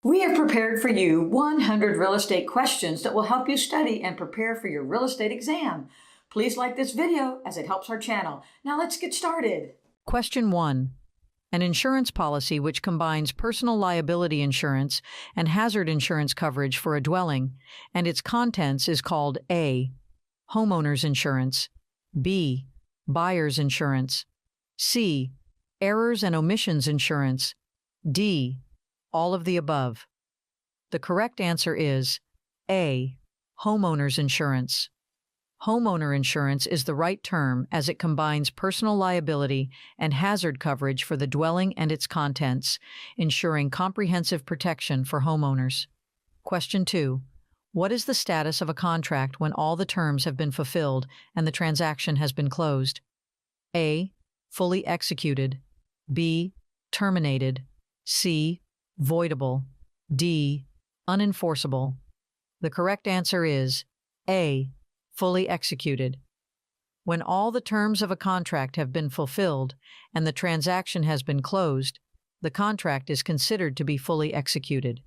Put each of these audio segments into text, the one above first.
We have prepared for you 100 real estate questions that will help you study and prepare for your real estate exam. Please like this video as it helps our channel. Now let's get started. Question 1. An insurance policy which combines personal liability insurance and hazard insurance coverage for a dwelling and its contents is called A. Homeowner's insurance, B. Buyer's insurance, C. Errors and omissions insurance, D. All of the above. The correct answer is A. Homeowner's insurance. Homeowner insurance is the right term as it combines personal liability and hazard coverage for the dwelling and its contents, ensuring comprehensive protection for homeowners. Question 2. What is the status of a contract when all the terms have been fulfilled and the transaction has been closed? A. Fully executed. B. Terminated. C. Voidable. D. Unenforceable. The correct answer is A. Fully executed. When all the terms of a contract have been fulfilled and the transaction has been closed, the contract is considered to be fully executed.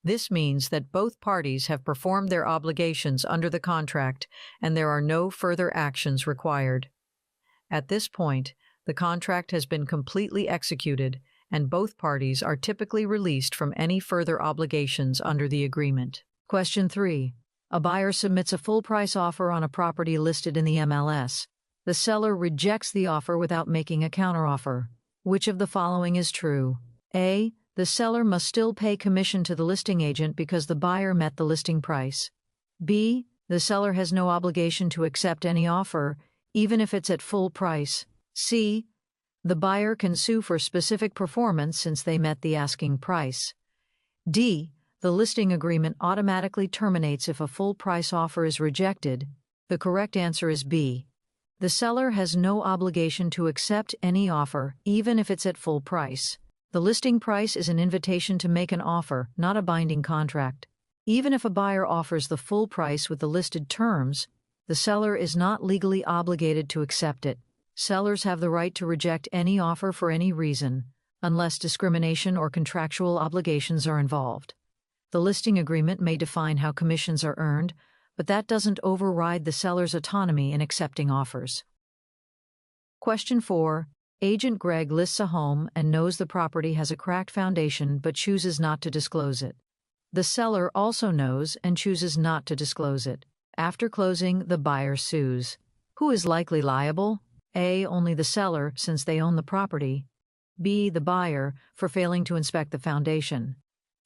This means that both parties have performed their obligations under the contract and there are no further actions required. At this point, the contract has been completely executed and both parties are typically released from any further obligations under the agreement. Question 3. A buyer submits a full-price offer on a property listed in the MLS. The seller rejects the offer without making a counteroffer. Which of the following is true? A. The seller must still pay commission to the listing agent because the buyer met the listing price. B. The seller has no obligation to accept any offer, even if it's at full price. C. The buyer can sue for specific performance since they met the asking price. D. The listing agreement automatically terminates if a full-price offer is rejected. The correct answer is B. The seller has no obligation to accept any offer, even if it's at full price. The listing price is an invitation to make an offer, not a binding contract. Even if a buyer offers the full price with the listed terms, the seller is not legally obligated to accept it. Sellers have the right to reject any offer for any reason, unless discrimination or contractual obligations are involved. The listing agreement may define how commissions are earned, but that doesn't override the seller's autonomy in accepting offers. Question 4. Agent Greg lists a home and knows the property has a cracked foundation but chooses not to disclose it. The seller also knows and chooses not to disclose it. After closing, the buyer sues. Who is likely liable? A. Only the seller, since they own the property. B. The buyer, for failing to inspect the foundation.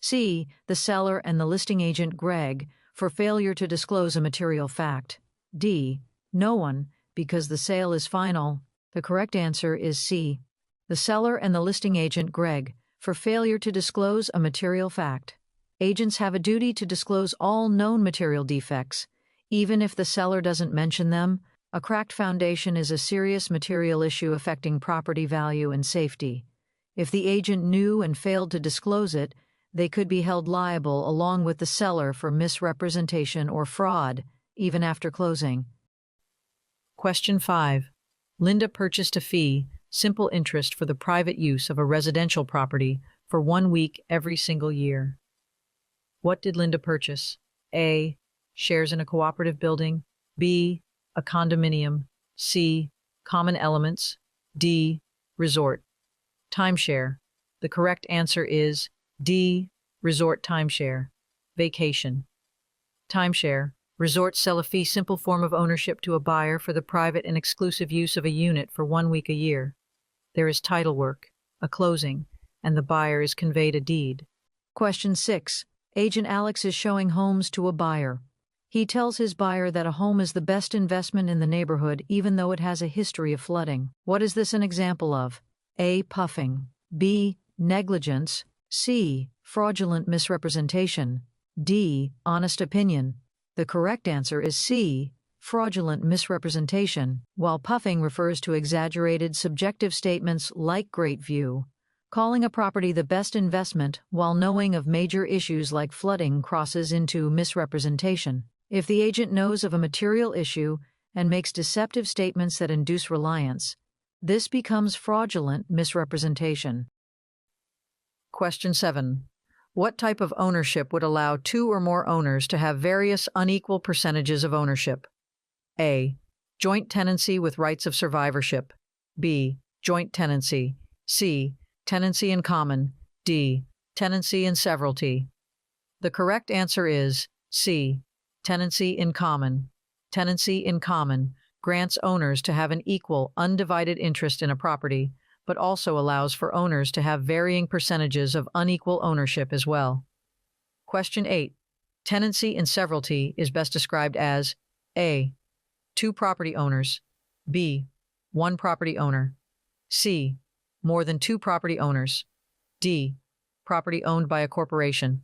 C. The seller and the listing agent Greg, for failure to disclose a material fact. D. No one, because the sale is final. The correct answer is C. The seller and the listing agent Greg, for failure to disclose a material fact. Agents have a duty to disclose all known material defects, even if the seller doesn't mention them. A cracked foundation is a serious material issue affecting property value and safety. If the agent knew and failed to disclose it, they could be held liable along with the seller for misrepresentation or fraud, even after closing. Question 5. Linda purchased a fee, simple interest for the private use of a residential property for 1 week every single year. What did Linda purchase? A. Shares in a cooperative building. B. A condominium. C. Common elements. D. Resort. Timeshare. The correct answer is D. Resort timeshare. Vacation. Timeshare. Resorts sell a fee simple form of ownership to a buyer for the private and exclusive use of a unit for 1 week a year. There is title work, a closing, and the buyer is conveyed a deed. Question 6. Agent Alex is showing homes to a buyer. He tells his buyer that a home is the best investment in the neighborhood even though it has a history of flooding. What is this an example of? A. Puffing. B. Negligence. C. Fraudulent misrepresentation. D. Honest opinion. The correct answer is C. Fraudulent misrepresentation. While puffing refers to exaggerated subjective statements like great view, calling a property the best investment while knowing of major issues like flooding crosses into misrepresentation. If the agent knows of a material issue and makes deceptive statements that induce reliance, this becomes fraudulent misrepresentation. Question 7. What type of ownership would allow two or more owners to have various unequal percentages of ownership? A. Joint tenancy with rights of survivorship. B. Joint tenancy. C. Tenancy in common. D. Tenancy in severalty. The correct answer is C. Tenancy in common. Tenancy in common grants owners to have an equal, undivided interest in a property, but also allows for owners to have varying percentages of unequal ownership as well. Question 8. Tenancy in severalty is best described as A. Two property owners. B. One property owner. C. More than two property owners. D. Property owned by a corporation.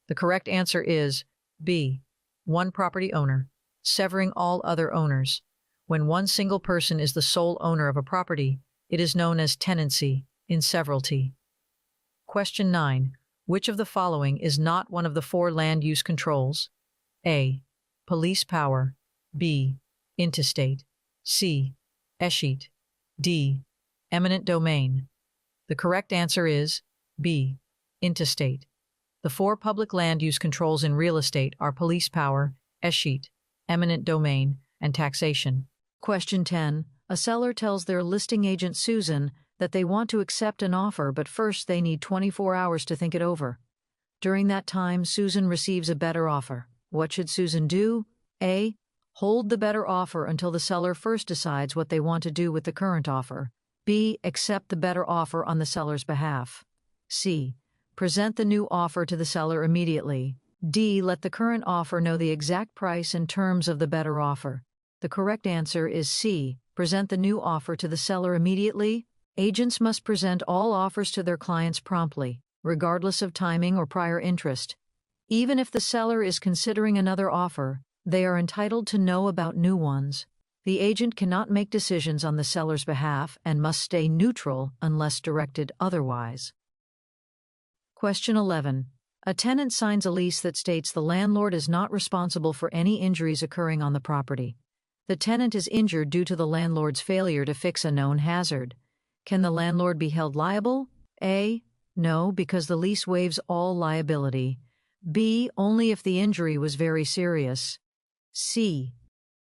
The correct answer is B. One property owner, severing all other owners. When one single person is the sole owner of a property, it is known as tenancy in severalty. Question 9. Which of the following is not one of the four land use controls? A. Police power. B. Intestate. C. Escheat. D. Eminent domain. The correct answer is B. Intestate. The four public land use controls in real estate are police power, escheat, eminent domain, and taxation. Question 10. A seller tells their listing agent Susan that they want to accept an offer, but first they need 24 hours to think it over. During that time, Susan receives a better offer. What should Susan do? A. Hold the better offer until the seller first decides what they want to do with the current offer. B. Accept the better offer on the seller's behalf. C. Present the new offer to the seller immediately. D. Let the current offer know the exact price and terms of the better offer. The correct answer is C. Present the new offer to the seller immediately. Agents must present all offers to their clients promptly, regardless of timing or prior interest. Even if the seller is considering another offer, they are entitled to know about new ones. The agent cannot make decisions on the seller's behalf and must stay neutral unless directed otherwise. Question 11. A tenant signs a lease that states the landlord is not responsible for any injuries occurring on the property. The tenant is injured due to the landlord's failure to fix a known hazard. Can the landlord be held liable? A. No, because the lease waives all liability. B. Only if the injury was very serious. C.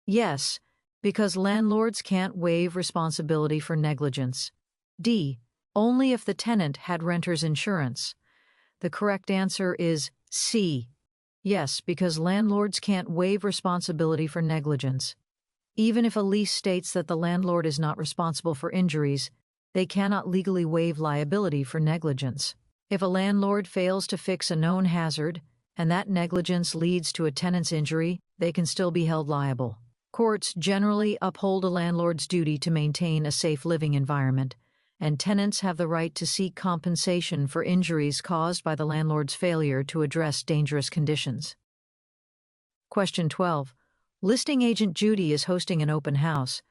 Yes, because landlords can't waive responsibility for negligence. D. Only if the tenant had renter's insurance. The correct answer is C. Yes, because landlords can't waive responsibility for negligence. Even if a lease states that the landlord is not responsible for injuries, they cannot legally waive liability for negligence. If a landlord fails to fix a known hazard, and that negligence leads to a tenant's injury, they can still be held liable. Courts generally uphold a landlord's duty to maintain a safe living environment, and tenants have the right to seek compensation for injuries caused by the landlord's failure to address dangerous conditions. Question 12. Listing agent Judy is hosting an open house.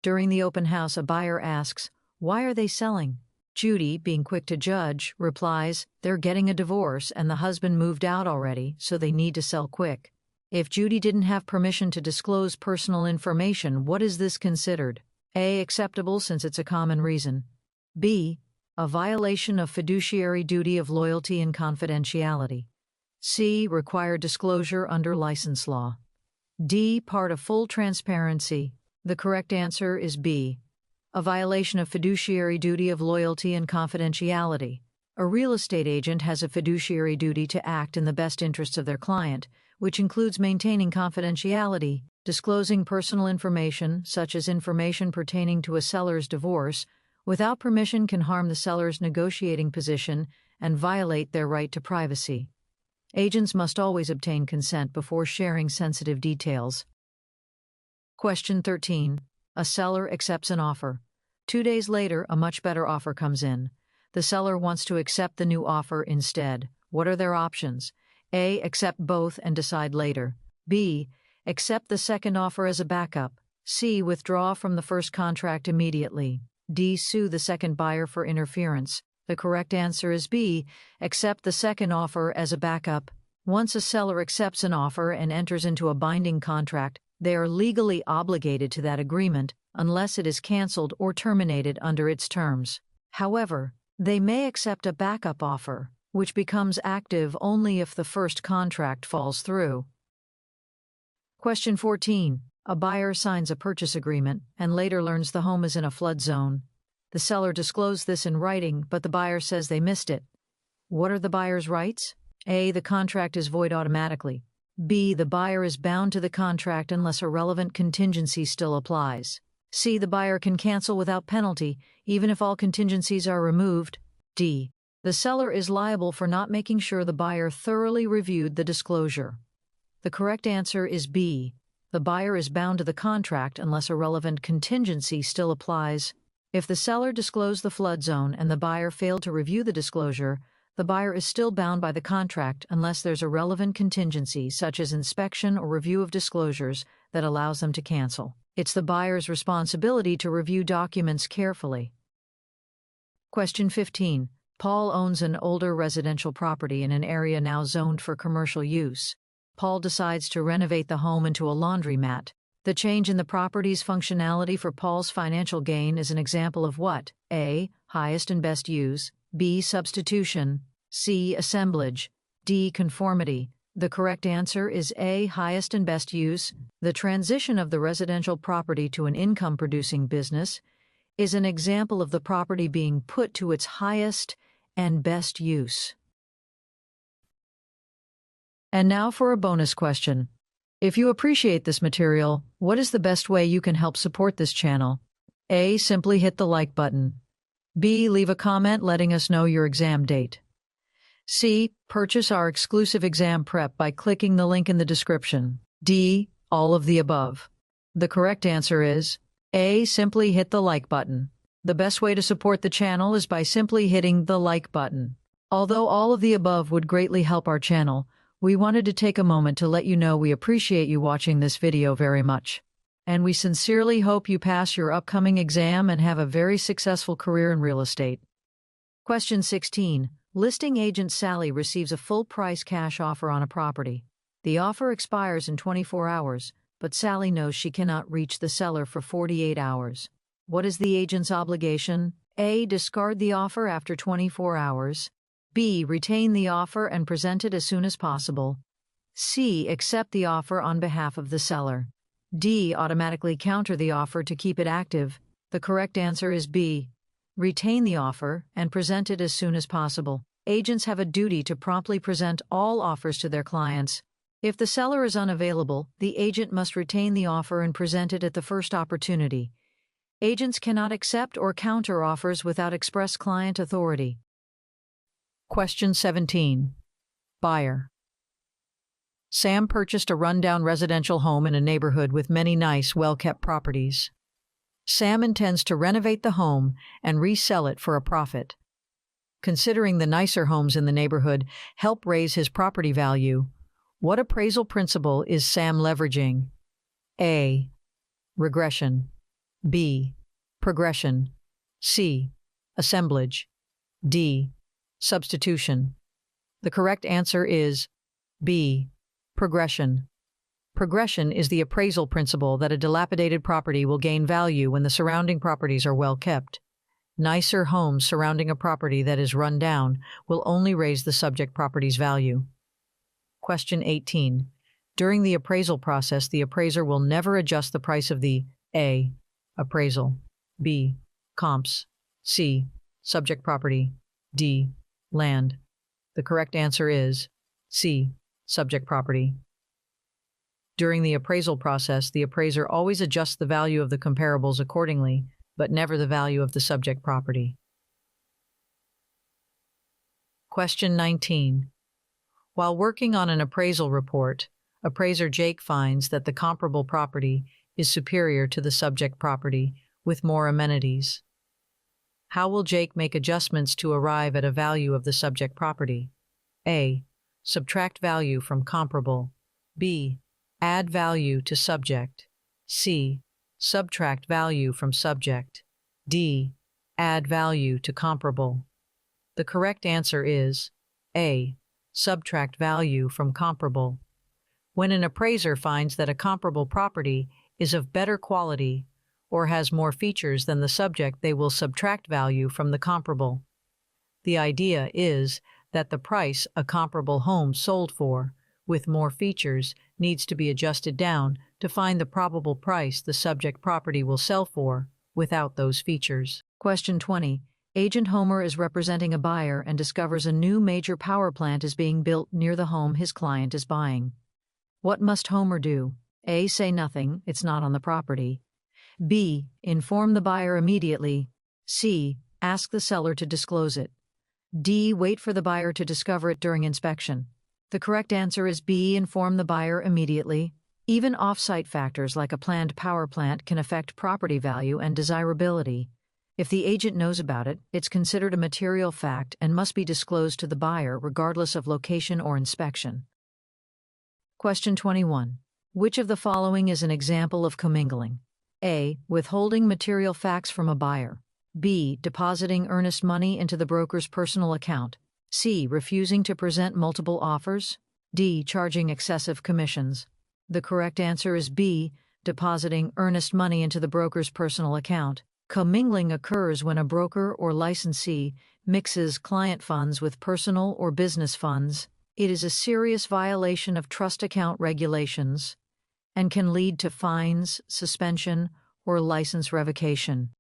During the open house, a buyer asks, "Why are they selling?" Judy, being quick to judge, replies, "They're getting a divorce and the husband moved out already, so they need to sell quick." If Judy didn't have permission to disclose personal information, what is this considered? A. Acceptable since it's a common reason. B. A violation of fiduciary duty of loyalty and confidentiality. C. Required disclosure under license law. D. Part of full transparency. The correct answer is B. A violation of fiduciary duty of loyalty and confidentiality. A real estate agent has a fiduciary duty to act in the best interests of their client, which includes maintaining confidentiality, disclosing personal information, such as information pertaining to a seller's divorce, without permission can harm the seller's negotiating position and violate their right to privacy. Agents must always obtain consent before sharing sensitive details. Question 13. A seller accepts an offer. 2 days later, a much better offer comes in. The seller wants to accept the new offer instead. What are their options? A. Accept both and decide later. B. Accept the second offer as a backup. C. Withdraw from the first contract immediately. D. Sue the second buyer for interference. The correct answer is B. Accept the second offer as a backup. Once a seller accepts an offer and enters into a binding contract, they are legally obligated to that agreement unless it is canceled or terminated under its terms. However, they may accept a backup offer, which becomes active only if the first contract falls through. Question 14. A buyer signs a purchase agreement and later learns the home is in a flood zone. The seller disclosed this in writing, but the buyer says they missed it. What are the buyer's rights? A. The contract is void automatically. B. The buyer is bound to the contract unless a relevant contingency still applies. C. The buyer can cancel without penalty, even if all contingencies are removed. D. The seller is liable for not making sure the buyer thoroughly reviewed the disclosure. The correct answer is B. The buyer is bound to the contract unless a relevant contingency still applies. If the seller disclosed the flood zone and the buyer failed to review the disclosure, the buyer is still bound by the contract unless there's a relevant contingency, such as inspection or review of disclosures, that allows them to cancel. It's the buyer's responsibility to review documents carefully. Question 15. Paul owns an older residential property in an area now zoned for commercial use. Paul decides to renovate the home into a laundromat. The change in the property's functionality for Paul's financial gain is an example of what? A. Highest and best use. B. Substitution. C. Assemblage. D. Conformity. The correct answer is A. Highest and best use. The transition of the residential property to an income-producing business is an example of the property being put to its highest and best use. And now for a bonus question. If you appreciate this material, what is the best way you can help support this channel? A. Simply hit the like button. B. Leave a comment letting us know your exam date. C. Purchase our exclusive exam prep by clicking the link in the description. D. All of the above. The correct answer is A. Simply hit the like button. The best way to support the channel is by simply hitting the like button. Although all of the above would greatly help our channel, we wanted to take a moment to let you know we appreciate you watching this video very much. And we sincerely hope you pass your upcoming exam and have a very successful career in real estate. Question 16. Listing agent Sally receives a full-price cash offer on a property. The offer expires in 24 hours, but Sally knows she cannot reach the seller for 48 hours. What is the agent's obligation? A. Discard the offer after 24 hours. B. Retain the offer and present it as soon as possible. C. Accept the offer on behalf of the seller. D. Automatically counter the offer to keep it active. The correct answer is B. Retain the offer and present it as soon as possible. Agents have a duty to promptly present all offers to their clients. If the seller is unavailable, the agent must retain the offer and present it at the first opportunity. Agents cannot accept or counter offers without express client authority. Question 17. Buyer. Sam purchased a rundown residential home in a neighborhood with many nice, well-kept properties. Sam intends to renovate the home and resell it for a profit. Considering the nicer homes in the neighborhood help raise his property value, what appraisal principle is Sam leveraging? A. Regression. B. Progression. C. Assemblage. D. Substitution. The correct answer is B. Progression. Progression is the appraisal principle that a dilapidated property will gain value when the surrounding properties are well kept. Nicer homes surrounding a property that is run down will only raise the subject property's value. Question 18. During the appraisal process, the appraiser will never adjust the price of the A. Appraisal. B. Comps. C. Subject property. D. Land. The correct answer is C. Subject property. During the appraisal process, the appraiser always adjusts the value of the comparables accordingly, but never the value of the subject property. Question 19. While working on an appraisal report, appraiser Jake finds that the comparable property is superior to the subject property with more amenities. How will Jake make adjustments to arrive at a value of the subject property? A. Subtract value from comparable. B. Add value to subject. C. Subtract value from subject. D. Add value to comparable. The correct answer is A. Subtract value from comparable. When an appraiser finds that a comparable property is of better quality or has more features than the subject, they will subtract value from the comparable. The idea is that the price a comparable home sold for, with more features, needs to be adjusted down to find the probable price the subject property will sell for without those features. Question 20. Agent Homer is representing a buyer and discovers a new major power plant is being built near the home his client is buying. What must Homer do? A. Say nothing, it's not on the property. B. Inform the buyer immediately. C. Ask the seller to disclose it. D. Wait for the buyer to discover it during inspection. The correct answer is B. Inform the buyer immediately. Even off-site factors like a planned power plant can affect property value and desirability. If the agent knows about it, it's considered a material fact and must be disclosed to the buyer regardless of location or inspection. Question 21. Which of the following is an example of commingling? A. Withholding material facts from a buyer. B. Depositing earnest money into the broker's personal account. C. Refusing to present multiple offers. D. Charging excessive commissions. The correct answer is B. Depositing earnest money into the broker's personal account. Commingling occurs when a broker or licensee mixes client funds with personal or business funds. It is a serious violation of trust account regulations and can lead to fines, suspension, or license revocation.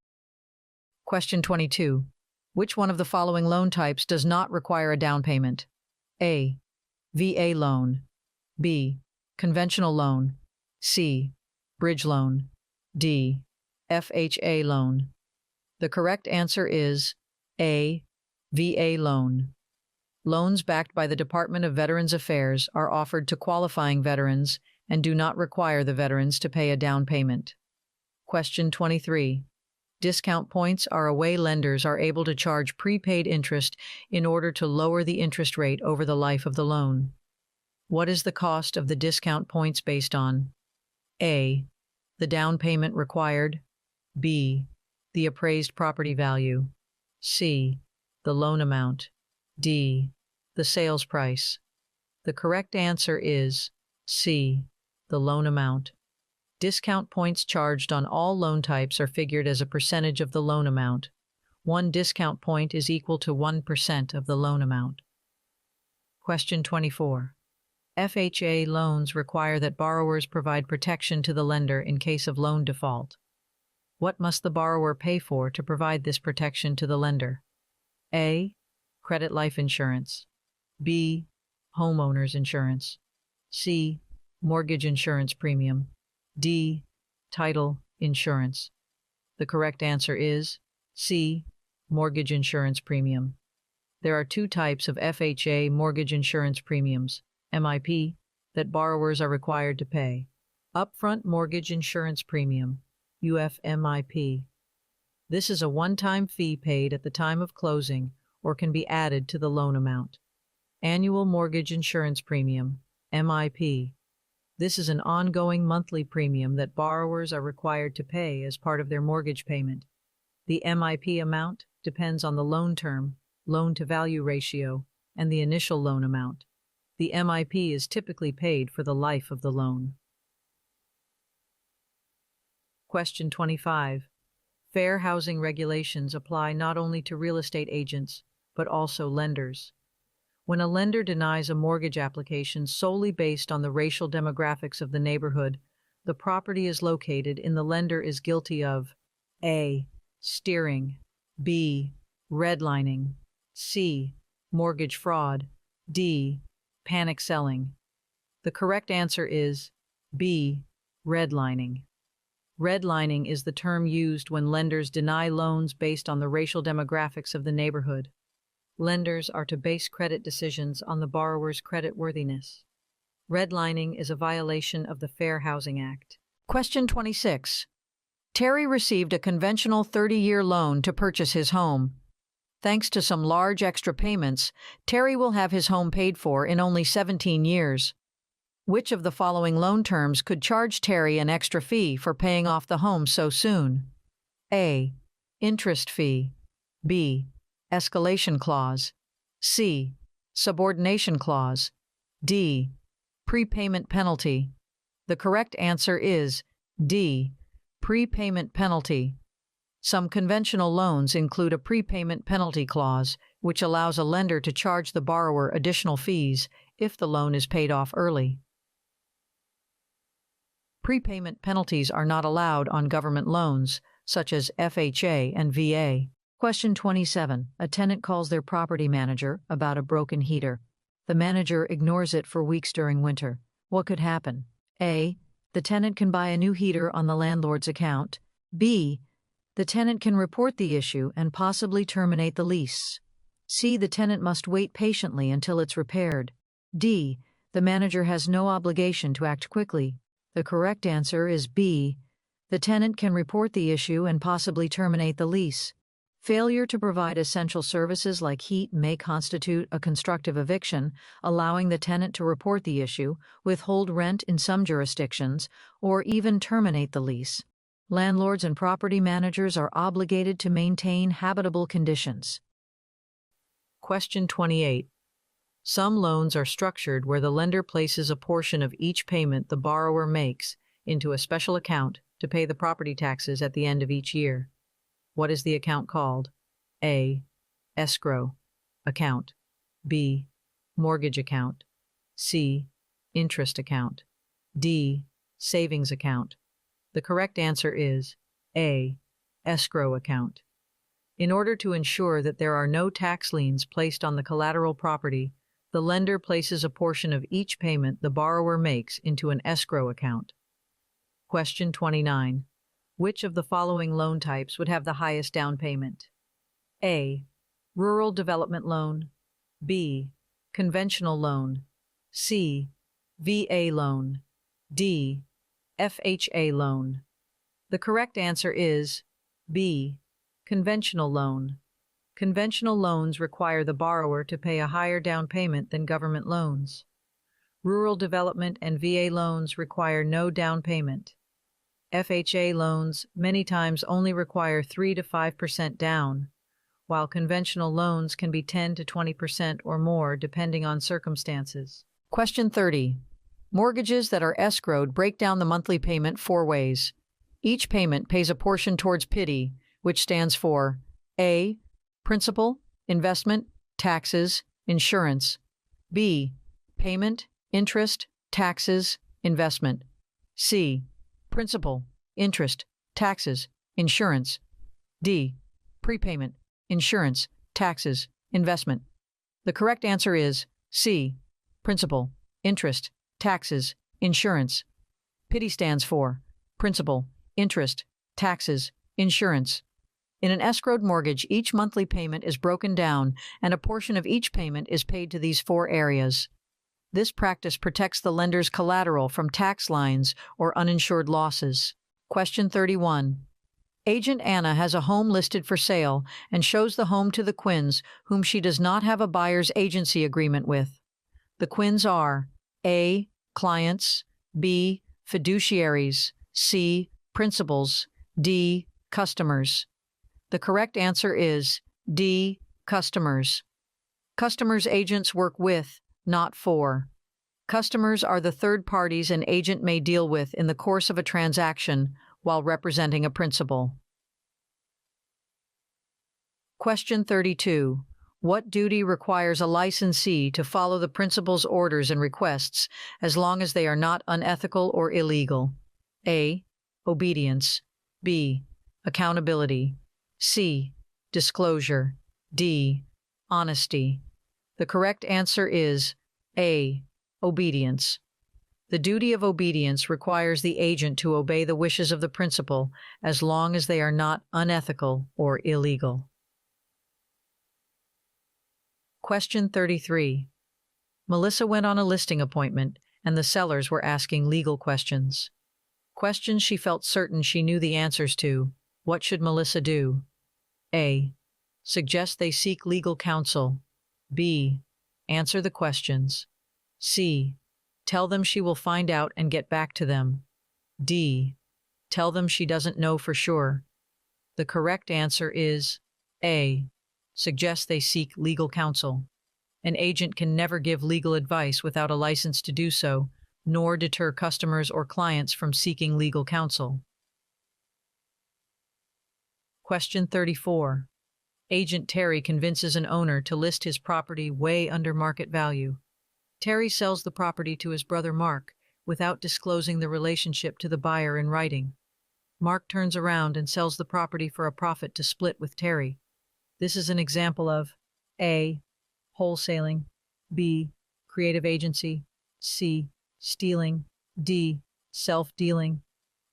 Question 22. Which one of the following loan types does not require a down payment? A. VA loan. B. Conventional loan. C. Bridge loan. D. FHA loan. The correct answer is A. VA loan. Loans backed by the Department of Veterans Affairs are offered to qualifying veterans and do not require the veterans to pay a down payment. Question 23. Discount points are a way lenders are able to charge prepaid interest in order to lower the interest rate over the life of the loan. What is the cost of the discount points based on? A. The down payment required. B. The appraised property value. C. The loan amount. D. The sales price. The correct answer is C. The loan amount. Discount points charged on all loan types are figured as a percentage of the loan amount. 1 discount point is equal to 1% of the loan amount. Question 24. FHA loans require that borrowers provide protection to the lender in case of loan default. What must the borrower pay for to provide this protection to the lender? A. Credit life insurance. B. Homeowners insurance. C. Mortgage insurance premium. D. Title insurance. The correct answer is C. Mortgage insurance premium. There are 2 types of FHA mortgage insurance premiums, MIP, that borrowers are required to pay. Upfront mortgage insurance premium, UFMIP. This is a one-time fee paid at the time of closing or can be added to the loan amount. Annual mortgage insurance premium, MIP. This is an ongoing monthly premium that borrowers are required to pay as part of their mortgage payment. The MIP amount depends on the loan term, loan-to-value ratio, and the initial loan amount. The MIP is typically paid for the life of the loan. Question 25. Fair housing regulations apply not only to real estate agents, but also lenders. When a lender denies a mortgage application solely based on the racial demographics of the neighborhood the property is located in, the lender is guilty of A. Steering. B. Redlining. C. Mortgage fraud. D. Panic selling. The correct answer is B. Redlining. Redlining is the term used when lenders deny loans based on the racial demographics of the neighborhood. Lenders are to base credit decisions on the borrower's creditworthiness. Redlining is a violation of the Fair Housing Act. Question 26. Terry received a conventional 30-year loan to purchase his home. Thanks to some large extra payments, Terry will have his home paid for in only 17 years. Which of the following loan terms could charge Terry an extra fee for paying off the home so soon? A. Interest fee. B. Escalation clause. C. Subordination clause. D. Prepayment penalty. The correct answer is D. Prepayment penalty. Some conventional loans include a prepayment penalty clause, which allows a lender to charge the borrower additional fees if the loan is paid off early. Prepayment penalties are not allowed on government loans, such as FHA and VA. Question 27. A tenant calls their property manager about a broken heater. The manager ignores it for weeks during winter. What could happen? A. The tenant can buy a new heater on the landlord's account. B. The tenant can report the issue and possibly terminate the lease. C. The tenant must wait patiently until it's repaired. D. The manager has no obligation to act quickly. The correct answer is B. The tenant can report the issue and possibly terminate the lease. Failure to provide essential services like heat may constitute a constructive eviction, allowing the tenant to report the issue, withhold rent in some jurisdictions, or even terminate the lease. Landlords and property managers are obligated to maintain habitable conditions. Question 28. Some loans are structured where the lender places a portion of each payment the borrower makes into a special account to pay the property taxes at the end of each year. What is the account called? A. Escrow account. B. Mortgage account. C. Interest account. D. Savings account. The correct answer is A. Escrow account. In order to ensure that there are no tax liens placed on the collateral property, the lender places a portion of each payment the borrower makes into an escrow account. Question 29. Which of the following loan types would have the highest down payment? A. Rural development loan. B. Conventional loan. C. VA loan. D. FHA loan. The correct answer is B. Conventional loan. Conventional loans require the borrower to pay a higher down payment than government loans. Rural development and VA loans require no down payment. FHA loans many times only require 3 to 5% down, while conventional loans can be 10 to 20% or more depending on circumstances. Question 30. Mortgages that are escrowed break down the monthly payment 4 ways. Each payment pays a portion towards PITI, which stands for A. Principal, investment, taxes, insurance. B. Payment, interest, taxes, investment. C. Principal, interest, taxes, insurance. D. Prepayment, insurance, taxes, investment. The correct answer is C. Principal, interest, taxes, insurance. PITI stands for Principal, Interest, Taxes, Insurance. In an escrowed mortgage, each monthly payment is broken down and a portion of each payment is paid to these 4 areas. This practice protects the lender's collateral from tax lines or uninsured losses. Question 31. Agent Anna has a home listed for sale and shows the home to the Quinns, whom she does not have a buyer's agency agreement with. The Quinns are A. Clients, B. Fiduciaries, C. Principals, D. Customers. The correct answer is D. Customers. Customers agents work with, not for. Customers are the third parties an agent may deal with in the course of a transaction while representing a principal. Question 32. What duty requires a licensee to follow the principal's orders and requests as long as they are not unethical or illegal? A. Obedience. B. Accountability. C. Disclosure. D. Honesty. The correct answer is A. Obedience. The duty of obedience requires the agent to obey the wishes of the principal as long as they are not unethical or illegal. Question 33. Melissa went on a listing appointment, and the sellers were asking legal questions. Questions she felt certain she knew the answers to. What should Melissa do? A. Suggest they seek legal counsel. B. Answer the questions. C. Tell them she will find out and get back to them. D. Tell them she doesn't know for sure. The correct answer is A. Suggest they seek legal counsel. An agent can never give legal advice without a license to do so, nor deter customers or clients from seeking legal counsel. Question 34. Agent Terry convinces an owner to list his property way under market value. Terry sells the property to his brother Mark without disclosing the relationship to the buyer in writing. Mark turns around and sells the property for a profit to split with Terry. This is an example of A. Wholesaling, B. Creative agency, C. Stealing, D. Self-dealing.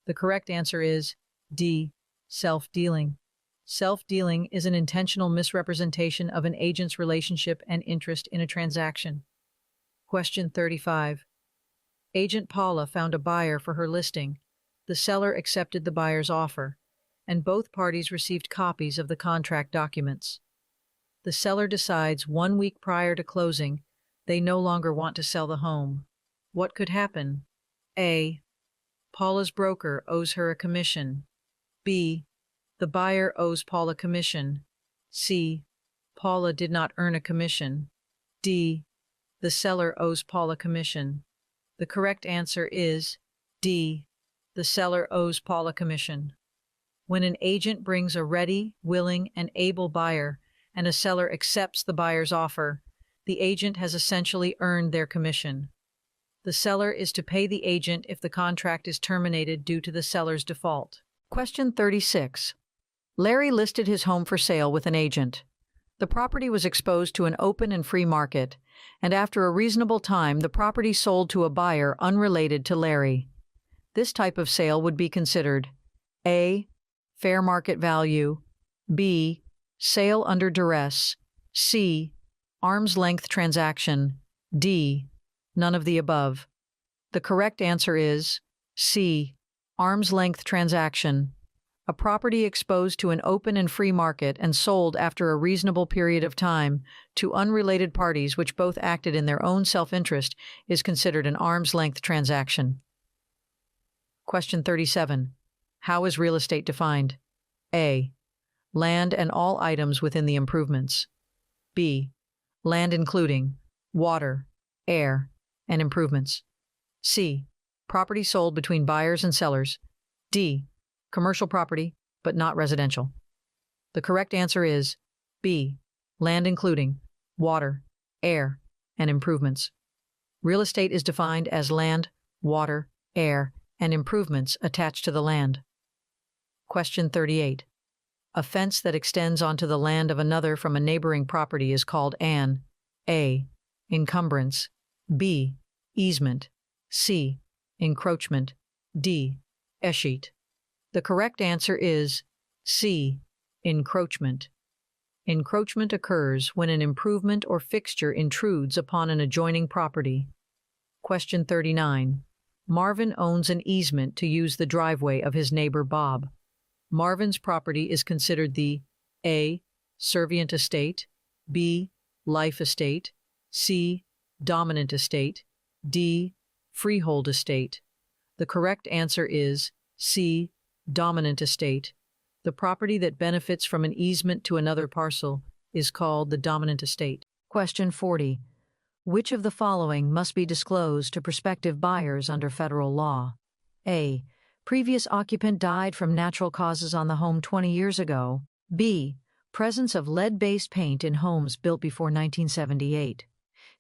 The correct answer is D. Self-dealing. Self-dealing is an intentional misrepresentation of an agent's relationship and interest in a transaction. Question 35. Agent Paula found a buyer for her listing. The seller accepted the buyer's offer, and both parties received copies of the contract documents. The seller decides 1 week prior to closing they no longer want to sell the home. What could happen? A. Paula's broker owes her a commission. B. The buyer owes Paula commission. C. Paula did not earn a commission. D. The seller owes Paula commission. The correct answer is D. The seller owes Paula commission. When an agent brings a ready, willing, and able buyer, and a seller accepts the buyer's offer, the agent has essentially earned their commission. The seller is to pay the agent if the contract is terminated due to the seller's default. Question 36. Larry listed his home for sale with an agent. The property was exposed to an open and free market, and after a reasonable time, the property sold to a buyer unrelated to Larry. This type of sale would be considered A. Fair market value, B. Sale under duress, C. Arm's length transaction, D. None of the above. The correct answer is C. Arm's length transaction. A property exposed to an open and free market and sold after a reasonable period of time to unrelated parties which both acted in their own self-interest is considered an arm's length transaction. Question 37. How is real estate defined? A. Land and all items within the improvements. B. Land including water, air, and improvements. C. Property sold between buyers and sellers. D. Commercial property, but not residential. The correct answer is B. Land including water, air, and improvements. Real estate is defined as land, water, air, and improvements attached to the land. Question 38. A fence that extends onto the land of another from a neighboring property is called an A. Encumbrance, B. Easement, C. Encroachment, D. Escheat. The correct answer is C. Encroachment. Encroachment occurs when an improvement or fixture intrudes upon an adjoining property. Question 39. Marvin owns an easement to use the driveway of his neighbor Bob. Marvin's property is considered the A. Servient estate, B. Life estate, C. Dominant estate, D. Freehold estate. The correct answer is C. Dominant estate. The property that benefits from an easement to another parcel is called the dominant estate. Question 40. Which of the following must be disclosed to prospective buyers under federal law? A. Previous occupant died from natural causes on the home 20 years ago. B. Presence of lead-based paint in homes built before 1978.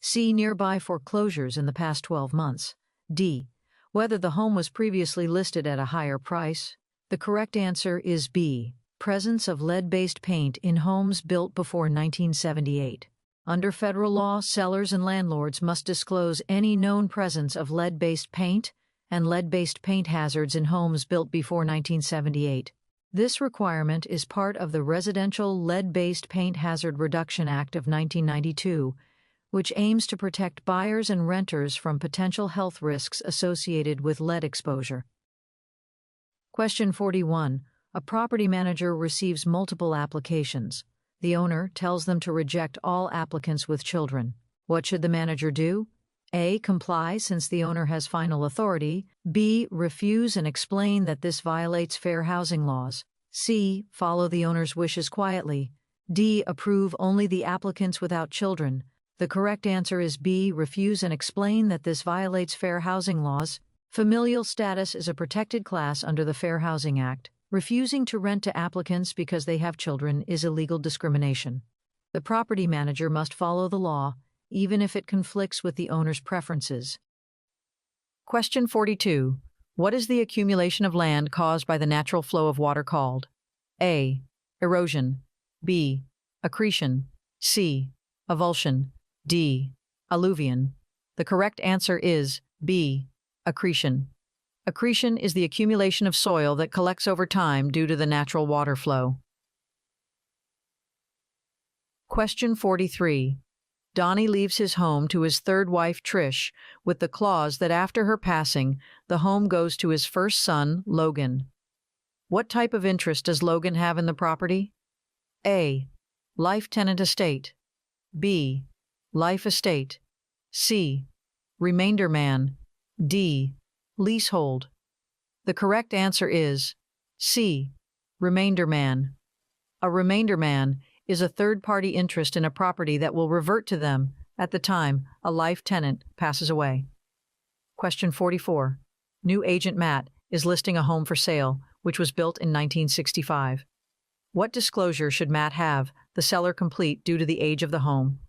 C. Nearby foreclosures in the past 12 months. D. Whether the home was previously listed at a higher price. The correct answer is B. Presence of lead-based paint in homes built before 1978. Under federal law, sellers and landlords must disclose any known presence of lead-based paint and lead-based paint hazards in homes built before 1978. This requirement is part of the Residential Lead-Based Paint Hazard Reduction Act of 1992, which aims to protect buyers and renters from potential health risks associated with lead exposure. Question 41. A property manager receives multiple applications. The owner tells them to reject all applicants with children. What should the manager do? A. Comply since the owner has final authority. B. Refuse and explain that this violates fair housing laws. C. Follow the owner's wishes quietly. D. Approve only the applicants without children. The correct answer is B. Refuse and explain that this violates fair housing laws. Familial status is a protected class under the Fair Housing Act. Refusing to rent to applicants because they have children is illegal discrimination. The property manager must follow the law, even if it conflicts with the owner's preferences. Question 42. What is the accumulation of land caused by the natural flow of water called? A. Erosion. B. Accretion. C. Avulsion. D. Alluvion. The correct answer is B. Accretion. Accretion is the accumulation of soil that collects over time due to the natural water flow. Question 43. Donnie leaves his home to his third wife, Trish, with the clause that after her passing, the home goes to his first son, Logan. What type of interest does Logan have in the property? A. Life tenant estate. B. Life estate. C. Remainder man. D. Leasehold. The correct answer is C. Remainder man. A remainder man is a third-party interest in a property that will revert to them at the time a life tenant passes away. Question 44. New agent Matt is listing a home for sale, which was built in 1965. What disclosure should Matt have the seller complete due to the age of the home?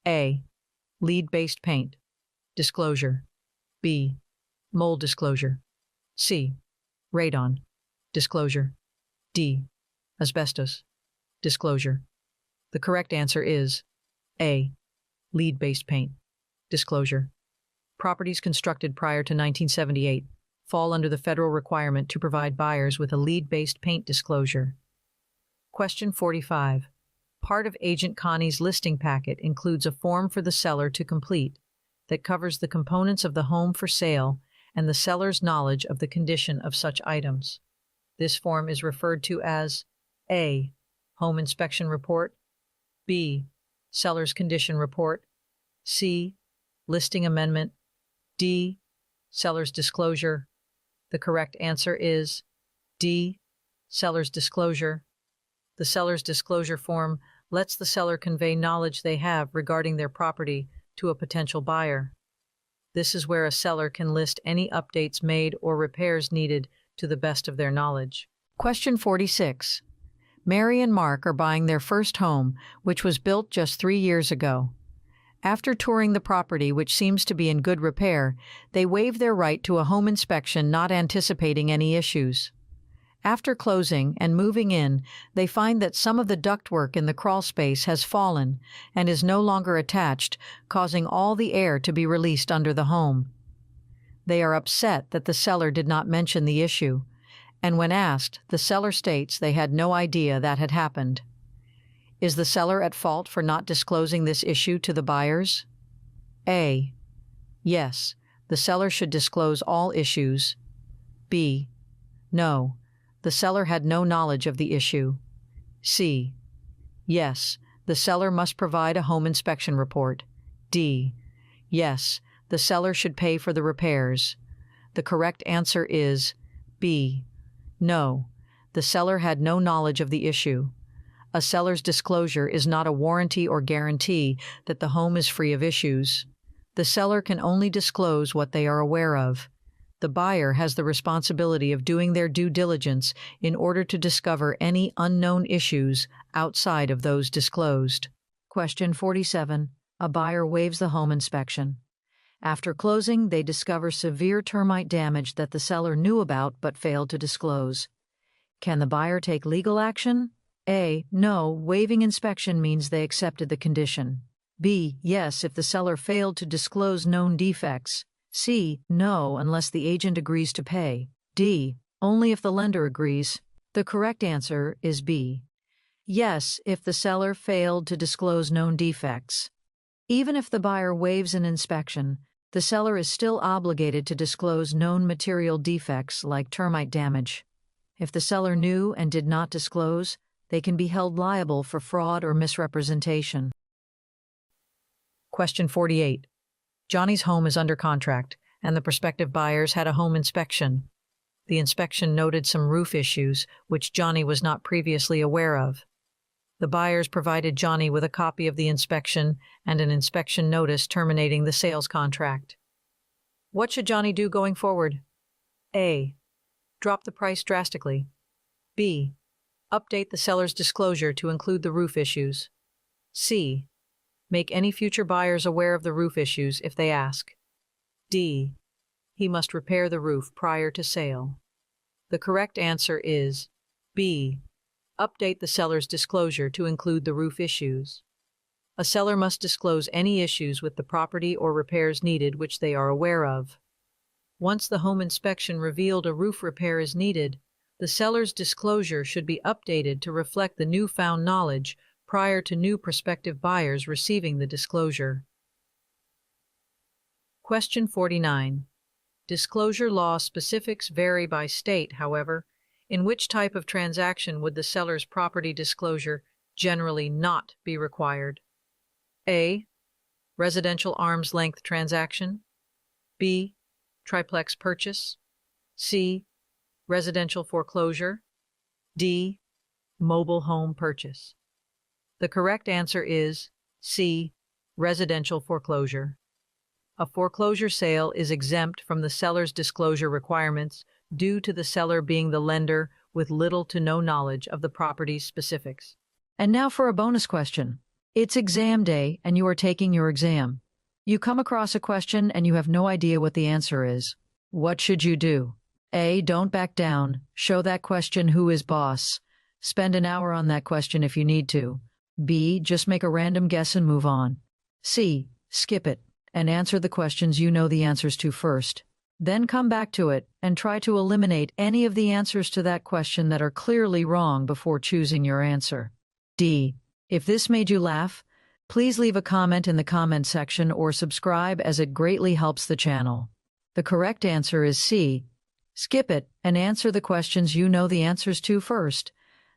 A. Lead-based paint. Disclosure. B. Mold disclosure. C. Radon. Disclosure. D. Asbestos. Disclosure. The correct answer is A. Lead-based paint. Disclosure. Properties constructed prior to 1978 fall under the federal requirement to provide buyers with a lead-based paint disclosure. Question 45. Part of Agent Connie's listing packet includes a form for the seller to complete that covers the components of the home for sale and the seller's knowledge of the condition of such items. This form is referred to as A. Home inspection report. B. Seller's condition report. C. Listing amendment. D. Seller's disclosure. The correct answer is D. Seller's disclosure. The seller's disclosure form lets the seller convey knowledge they have regarding their property to a potential buyer. This is where a seller can list any updates made or repairs needed to the best of their knowledge. Question 46. Mary and Mark are buying their first home, which was built just 3 years ago. After touring the property, which seems to be in good repair, they waive their right to a home inspection, not anticipating any issues. After closing and moving in, they find that some of the ductwork in the crawl space has fallen and is no longer attached, causing all the air to be released under the home. They are upset that the seller did not mention the issue, and when asked, the seller states they had no idea that had happened. Is the seller at fault for not disclosing this issue to the buyers? A. Yes, the seller should disclose all issues. B. No, the seller had no knowledge of the issue. C. Yes, the seller must provide a home inspection report. D. Yes, the seller should pay for the repairs. The correct answer is B. No, the seller had no knowledge of the issue. A seller's disclosure is not a warranty or guarantee that the home is free of issues. The seller can only disclose what they are aware of. The buyer has the responsibility of doing their due diligence in order to discover any unknown issues outside of those disclosed. Question 47. A buyer waives the home inspection. After closing, they discover severe termite damage that the seller knew about but failed to disclose. Can the buyer take legal action? A. No, waiving inspection means they accepted the condition. B. Yes, if the seller failed to disclose known defects. C. No, unless the agent agrees to pay. D. Only if the lender agrees. The correct answer is B. Yes, if the seller failed to disclose known defects. Even if the buyer waives an inspection, the seller is still obligated to disclose known material defects like termite damage. If the seller knew and did not disclose, they can be held liable for fraud or misrepresentation. Question 48. Johnny's home is under contract, and the prospective buyers had a home inspection. The inspection noted some roof issues, which Johnny was not previously aware of. The buyers provided Johnny with a copy of the inspection and an inspection notice terminating the sales contract. What should Johnny do going forward? A. Drop the price drastically. B. Update the seller's disclosure to include the roof issues. C. Make any future buyers aware of the roof issues if they ask. D. He must repair the roof prior to sale. The correct answer is B. Update the seller's disclosure to include the roof issues. A seller must disclose any issues with the property or repairs needed which they are aware of. Once the home inspection revealed a roof repair is needed, the seller's disclosure should be updated to reflect the newfound knowledge prior to new prospective buyers receiving the disclosure. Question 49. Disclosure law specifics vary by state, however. In which type of transaction would the seller's property disclosure generally not be required? A. Residential arm's length transaction. B. Triplex purchase. C. Residential foreclosure. D. Mobile home purchase. The correct answer is C. Residential foreclosure. A foreclosure sale is exempt from the seller's disclosure requirements due to the seller being the lender with little to no knowledge of the property's specifics. And now for a bonus question. It's exam day and you are taking your exam. You come across a question and you have no idea what the answer is. What should you do? A. Don't back down. Show that question who is boss. Spend an hour on that question if you need to. B. Just make a random guess and move on. C. Skip it and answer the questions you know the answers to first. Then come back to it and try to eliminate any of the answers to that question that are clearly wrong before choosing your answer. D. If this made you laugh, please leave a comment in the comment section or subscribe as it greatly helps the channel. The correct answer is C. Skip it and answer the questions you know the answers to first.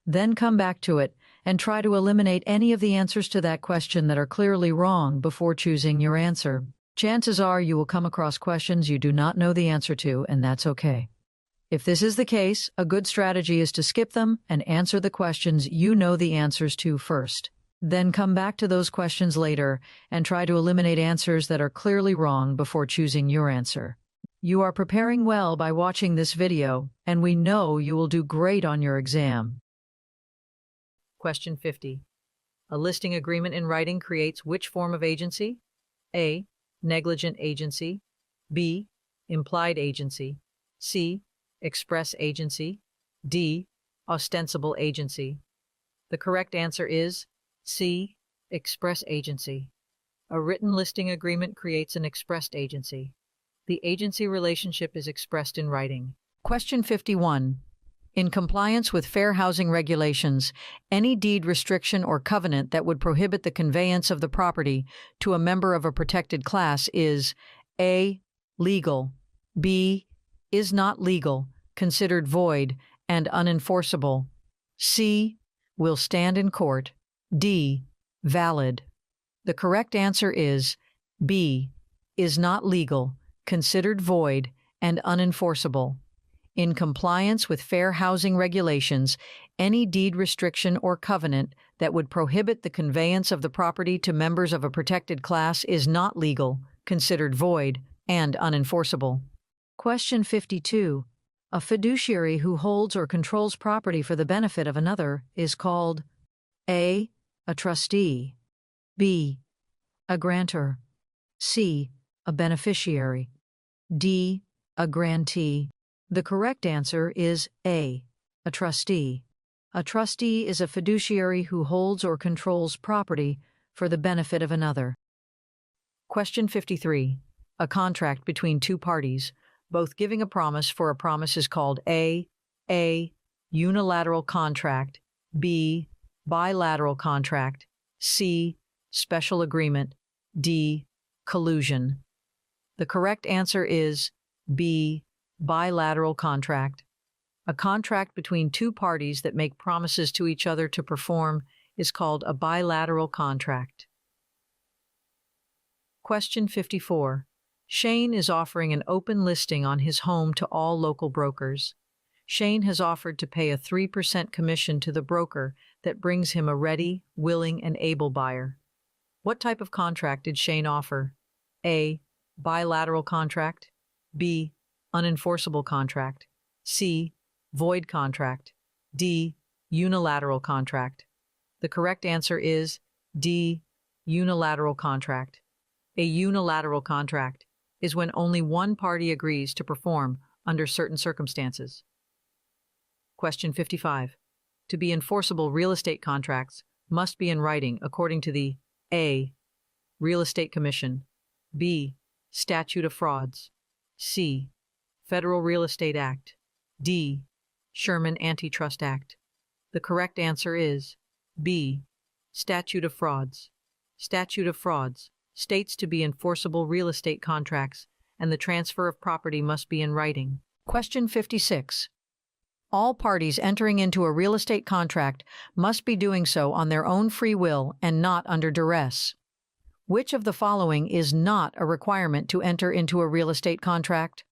Then come back to it and try to eliminate any of the answers to that question that are clearly wrong before choosing your answer. Chances are you will come across questions you do not know the answer to, and that's okay. If this is the case, a good strategy is to skip them and answer the questions you know the answers to first. Then come back to those questions later and try to eliminate answers that are clearly wrong before choosing your answer. You are preparing well by watching this video, and we know you will do great on your exam. Question 50. A listing agreement in writing creates which form of agency? A. Negligent agency. B. Implied agency. C. Express agency. D. Ostensible agency. The correct answer is C. Express agency. A written listing agreement creates an expressed agency. The agency relationship is expressed in writing. Question 51. In compliance with fair housing regulations, any deed restriction or covenant that would prohibit the conveyance of the property to a member of a protected class is A. Legal. B. Is not legal, considered void, and unenforceable. C. Will stand in court. D. Valid. The correct answer is B. Is not legal, considered void, and unenforceable. In compliance with fair housing regulations, any deed restriction or covenant that would prohibit the conveyance of the property to members of a protected class is not legal, considered void, and unenforceable. Question 52. A fiduciary who holds or controls property for the benefit of another is called A. A trustee. B. A grantor. C. A beneficiary. D. A grantee. The correct answer is A. A trustee. A trustee is a fiduciary who holds or controls property for the benefit of another. Question 53. A contract between two parties, both giving a promise for a promise is called A. Unilateral contract. B. Bilateral contract. C. Special agreement. D. Collusion. The correct answer is B. Bilateral contract. A contract between two parties that make promises to each other to perform is called a bilateral contract. Question 54. Shane is offering an open listing on his home to all local brokers. Shane has offered to pay a 3% commission to the broker that brings him a ready, willing, and able buyer. What type of contract did Shane offer? A. Bilateral contract. B. Unenforceable contract. C. Void contract. D. Unilateral contract. The correct answer is D. Unilateral contract. A unilateral contract is when only one party agrees to perform under certain circumstances. Question 55. To be enforceable, real estate contracts must be in writing according to the A. Real Estate Commission, B. Statute of Frauds, C. Federal Real Estate Act, D. Sherman Antitrust Act. The correct answer is B. Statute of Frauds. Statute of Frauds states to be enforceable real estate contracts and the transfer of property must be in writing. Question 56. All parties entering into a real estate contract must be doing so on their own free will and not under duress. Which of the following is not a requirement to enter into a real estate contract?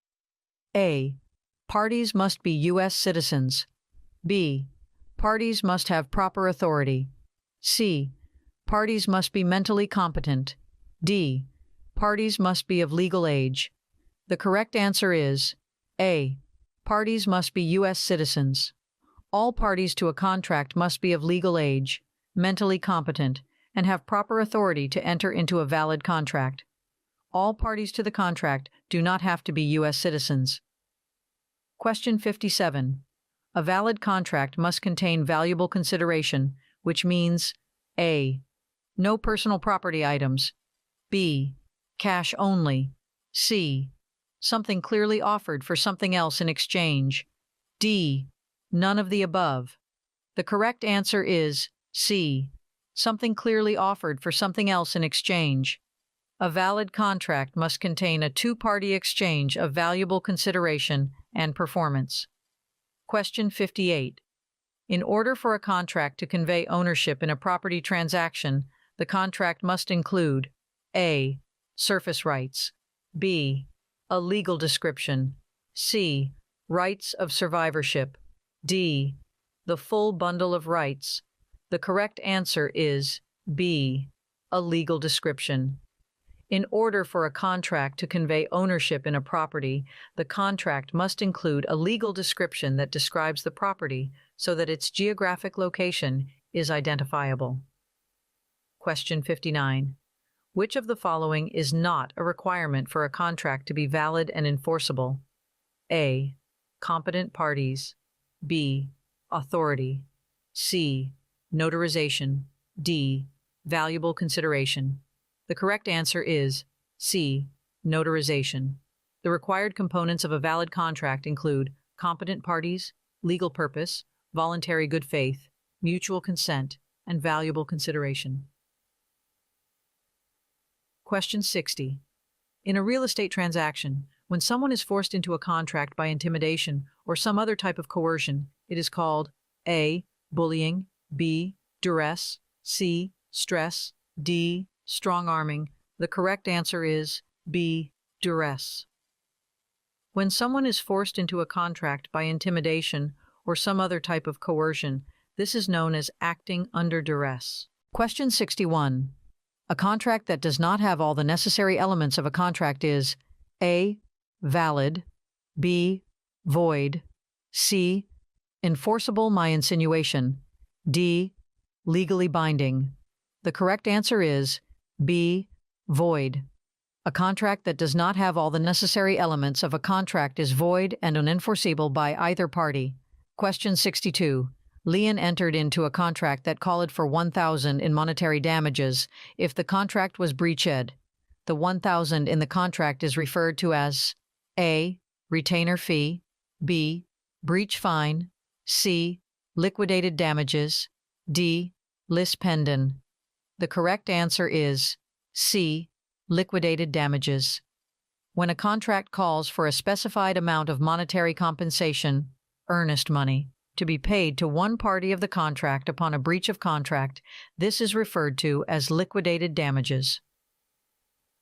A. Parties must be U.S. citizens. B. Parties must have proper authority. C. Parties must be mentally competent. D. Parties must be of legal age. The correct answer is A. Parties must be U.S. citizens. All parties to a contract must be of legal age, mentally competent, and have proper authority to enter into a valid contract. All parties to the contract do not have to be U.S. citizens. Question 57. A valid contract must contain valuable consideration, which means A. No personal property items. B. Cash only. C. Something clearly offered for something else in exchange. D. None of the above. The correct answer is C. Something clearly offered for something else in exchange. A valid contract must contain a two-party exchange of valuable consideration and performance. Question 58. In order for a contract to convey ownership in a property transaction, the contract must include A. Surface rights. B. A legal description. C. Rights of survivorship. D. The full bundle of rights. The correct answer is B. A legal description. In order for a contract to convey ownership in a property, the contract must include a legal description that describes the property so that its geographic location is identifiable. Question 59. Which of the following is not a requirement for a contract to be valid and enforceable? A. Competent parties. B. Authority. C. Notarization. D. Valuable consideration. The correct answer is C. Notarization. The required components of a valid contract include competent parties, legal purpose, voluntary good faith, mutual consent, and valuable consideration. Question 60. In a real estate transaction, when someone is forced into a contract by intimidation or some other type of coercion, it is called A. Bullying, B. Duress, C. Stress, D. Strong-arming. The correct answer is B. Duress. When someone is forced into a contract by intimidation or some other type of coercion, this is known as acting under duress. Question 61. A contract that does not have all the necessary elements of a contract is A. Valid, B. Void, C. Enforceable by insinuation, D. Legally binding. The correct answer is B. Void. A contract that does not have all the necessary elements of a contract is void and unenforceable by either party. Question 62. Leon entered into a contract that called for $1,000 in monetary damages if the contract was breached. The $1,000 in the contract is referred to as A. Retainer fee, B. Breach fine, C. Liquidated damages, D. Lis pendens. The correct answer is C. Liquidated damages. When a contract calls for a specified amount of monetary compensation, earnest money, to be paid to one party of the contract upon a breach of contract, this is referred to as liquidated damages.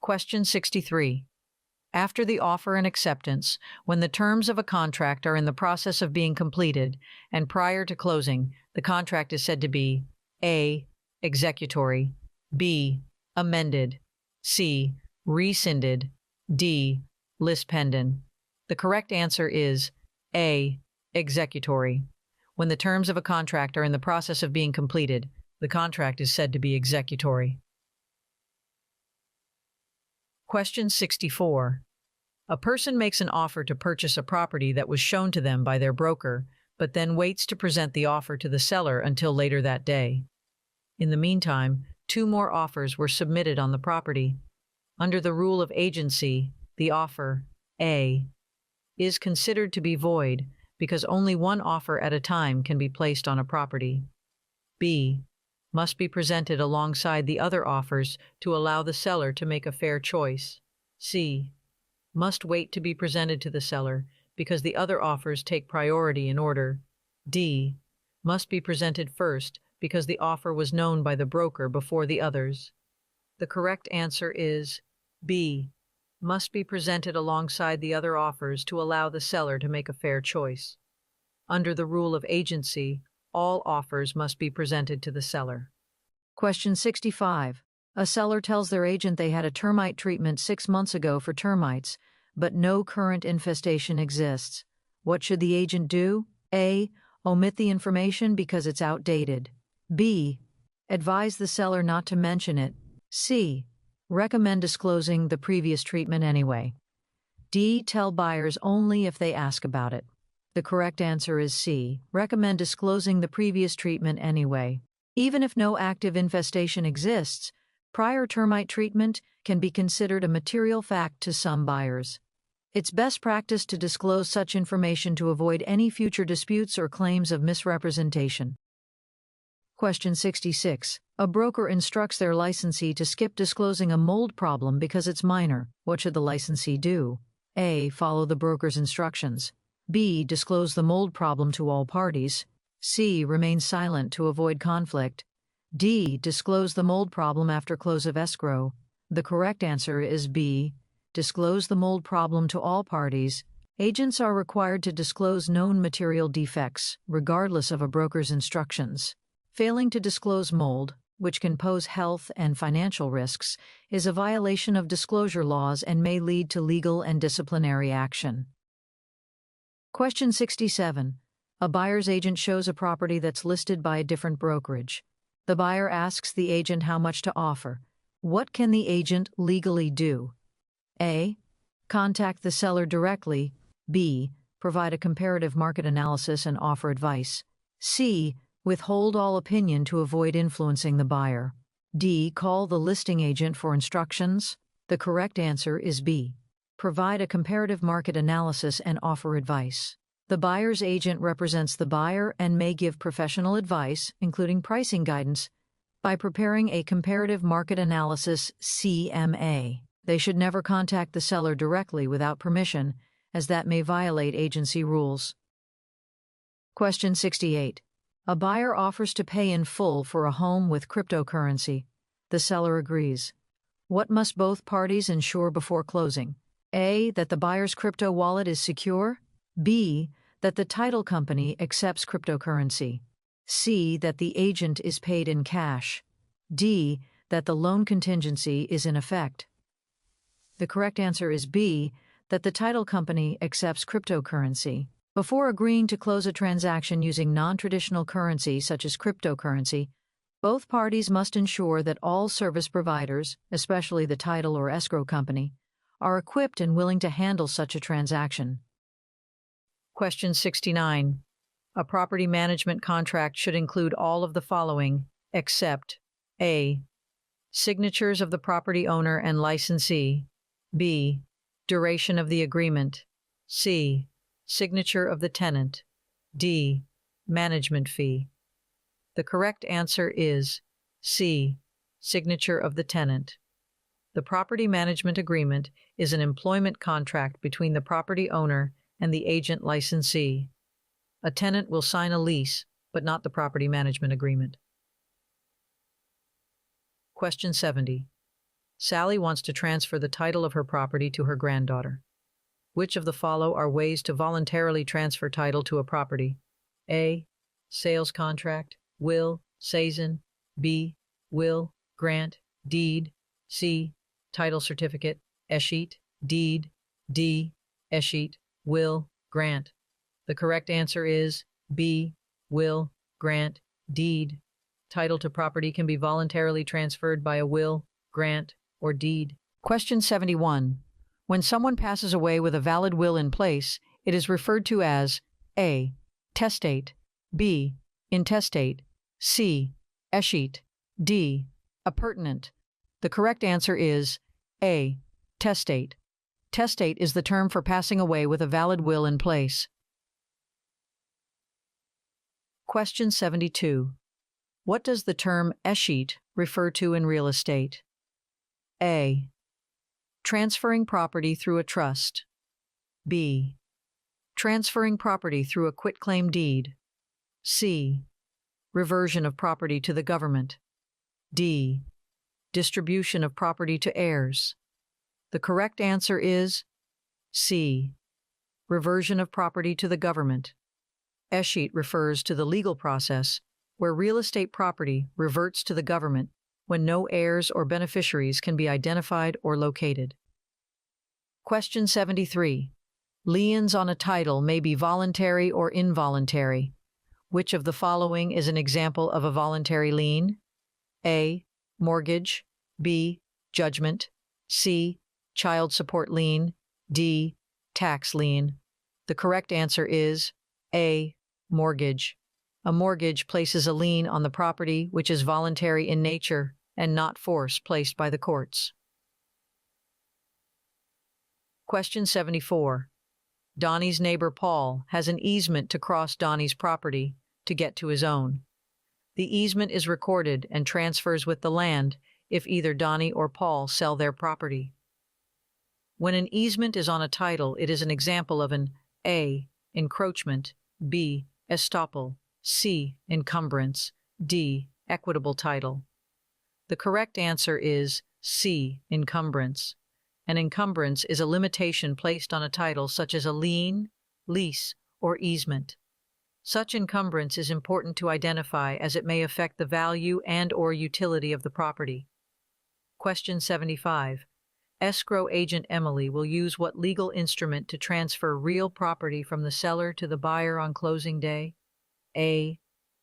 Question 63. After the offer and acceptance, when the terms of a contract are in the process of being completed and prior to closing, the contract is said to be A. Executory, B. Amended, C. Rescinded, D. Lis pendens. The correct answer is A. Executory. When the terms of a contract are in the process of being completed, the contract is said to be executory. Question 64. A person makes an offer to purchase a property that was shown to them by their broker, but then waits to present the offer to the seller until later that day. In the meantime, 2 more offers were submitted on the property. Under the rule of agency, the offer, A, is considered to be void because only one offer at a time can be placed on a property. B, must be presented alongside the other offers to allow the seller to make a fair choice. C, must wait to be presented to the seller because the other offers take priority in order. D, must be presented first because the offer was known by the broker before the others. The correct answer is B, must be presented alongside the other offers to allow the seller to make a fair choice. Under the rule of agency, all offers must be presented to the seller. Question 65. A seller tells their agent they had a termite treatment 6 months ago for termites, but no current infestation exists. What should the agent do? A, omit the information because it's outdated. B, advise the seller not to mention it. C, recommend disclosing the previous treatment anyway. D, tell buyers only if they ask about it. The correct answer is C, recommend disclosing the previous treatment anyway. Even if no active infestation exists, prior termite treatment can be considered a material fact to some buyers. It's best practice to disclose such information to avoid any future disputes or claims of misrepresentation. Question 66. A broker instructs their licensee to skip disclosing a mold problem because it's minor. What should the licensee do? A, follow the broker's instructions. B, disclose the mold problem to all parties. C, remain silent to avoid conflict. D, disclose the mold problem after close of escrow. The correct answer is B, disclose the mold problem to all parties. Agents are required to disclose known material defects, regardless of a broker's instructions. Failing to disclose mold, which can pose health and financial risks, is a violation of disclosure laws and may lead to legal and disciplinary action. Question 67. A buyer's agent shows a property that's listed by a different brokerage. The buyer asks the agent how much to offer. What can the agent legally do? A, contact the seller directly. B, provide a comparative market analysis and offer advice. C, withhold all opinion to avoid influencing the buyer. D, call the listing agent for instructions. The correct answer is B, provide a comparative market analysis and offer advice. The buyer's agent represents the buyer and may give professional advice, including pricing guidance, by preparing a comparative market analysis CMA. They should never contact the seller directly without permission, as that may violate agency rules. Question 68. A buyer offers to pay in full for a home with cryptocurrency. The seller agrees. What must both parties ensure before closing? A, that the buyer's crypto wallet is secure. B, that the title company accepts cryptocurrency. C, that the agent is paid in cash. D, that the loan contingency is in effect. The correct answer is B, that the title company accepts cryptocurrency. Before agreeing to close a transaction using non-traditional currency such as cryptocurrency, both parties must ensure that all service providers, especially the title or escrow company, are equipped and willing to handle such a transaction. Question 69. A property management contract should include all of the following, except A, signatures of the property owner and licensee. B, duration of the agreement. C, signature of the tenant. D, management fee. The correct answer is C, signature of the tenant. The property management agreement is an employment contract between the property owner and the agent licensee. A tenant will sign a lease, but not the property management agreement. Question 70. Sally wants to transfer the title of her property to her granddaughter. Which of the following are ways to voluntarily transfer title to a property? A, sales contract. Will, Sazin. B, will, grant, deed. C, title certificate, escheat, deed. D, escheat, will, grant. The correct answer is B, will, grant, deed. Title to property can be voluntarily transferred by a will, grant, or deed. Question 71. When someone passes away with a valid will in place, it is referred to as A. Testate, B. Intestate, C. Escheat, D. Appurtenant. The correct answer is A. Testate. Testate is the term for passing away with a valid will in place. Question 72. What does the term escheat refer to in real estate? A. Transferring property through a trust. B. Transferring property through a quitclaim deed. C. Reversion of property to the government. D. Distribution of property to heirs. The correct answer is C. Reversion of property to the government. Escheat refers to the legal process where real estate property reverts to the government when no heirs or beneficiaries can be identified or located. Question 73. Liens on a title may be voluntary or involuntary. Which of the following is an example of a voluntary lien? A. Mortgage. B. Judgment. C. Child support lien. D. Tax lien. The correct answer is A. Mortgage. A mortgage places a lien on the property which is voluntary in nature and not force placed by the courts. Question 74. Donnie's neighbor Paul has an easement to cross Donnie's property to get to his own. The easement is recorded and transfers with the land if either Donnie or Paul sell their property. When an easement is on a title, it is an example of an A. Encroachment, B. Estoppel, C. Encumbrance, D. Equitable title. The correct answer is C. Encumbrance. An encumbrance is a limitation placed on a title such as a lien, lease, or easement. Such encumbrance is important to identify as it may affect the value and/or utility of the property. Question 75. Escrow agent Emily will use what legal instrument to transfer real property from the seller to the buyer on closing day? A.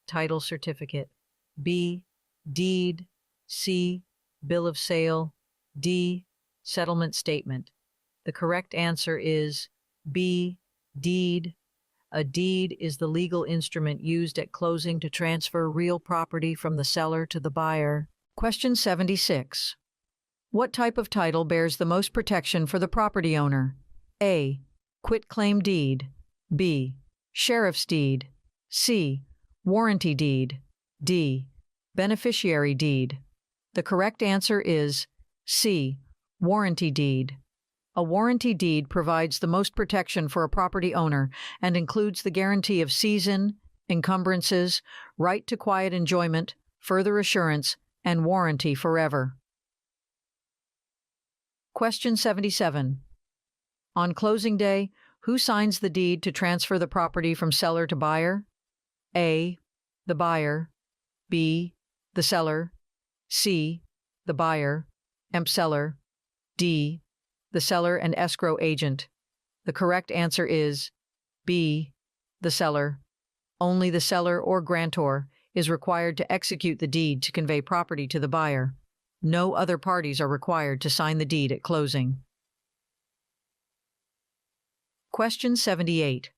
Title certificate. B. Deed. C. Bill of sale. D. Settlement statement. The correct answer is B. Deed. A deed is the legal instrument used at closing to transfer real property from the seller to the buyer. Question 76. What type of title bears the most protection for the property owner? A. Quitclaim deed. B. Sheriff's deed. C. Warranty deed. D. Beneficiary deed. The correct answer is C. Warranty deed. A warranty deed provides the most protection for a property owner and includes the guarantee of season, encumbrances, right to quiet enjoyment, further assurance, and warranty forever. Question 77. On closing day, who signs the deed to transfer the property from seller to buyer? A. The buyer. B. The seller. C. The buyer, seller. D. The seller and escrow agent. The correct answer is B. The seller. Only the seller or grantor is required to execute the deed to convey property to the buyer. No other parties are required to sign the deed at closing. Question 78.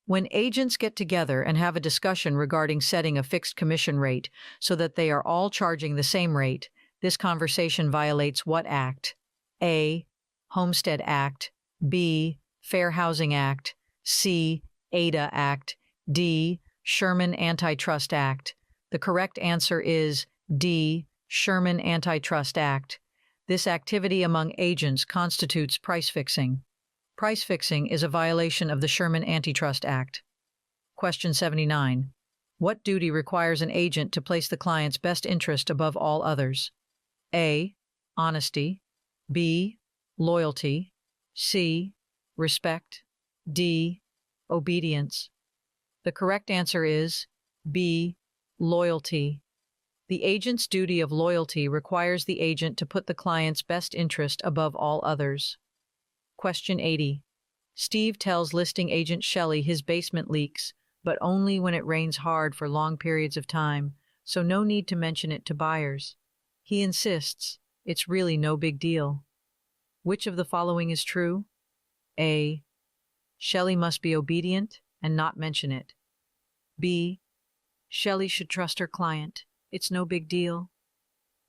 When agents get together and have a discussion regarding setting a fixed commission rate so that they are all charging the same rate, this conversation violates what act? A. Homestead Act. B. Fair Housing Act. C. Ada Act. D. Sherman Antitrust Act. The correct answer is D. Sherman Antitrust Act. This activity among agents constitutes price fixing. Price fixing is a violation of the Sherman Antitrust Act. Question 79. What duty requires an agent to place the client's best interest above all others? A. Honesty. B. Loyalty. C. Respect. D. Obedience. The correct answer is B. Loyalty. The agent's duty of loyalty requires the agent to put the client's best interest above all others. Question 80. Steve tells listing agent Shelley his basement leaks, but only when it rains hard for long periods of time, so no need to mention it to buyers. He insists it's really no big deal. Which of the following is true? A. Shelley must be obedient and not mention it. B. Shelley should trust her client. It's no big deal.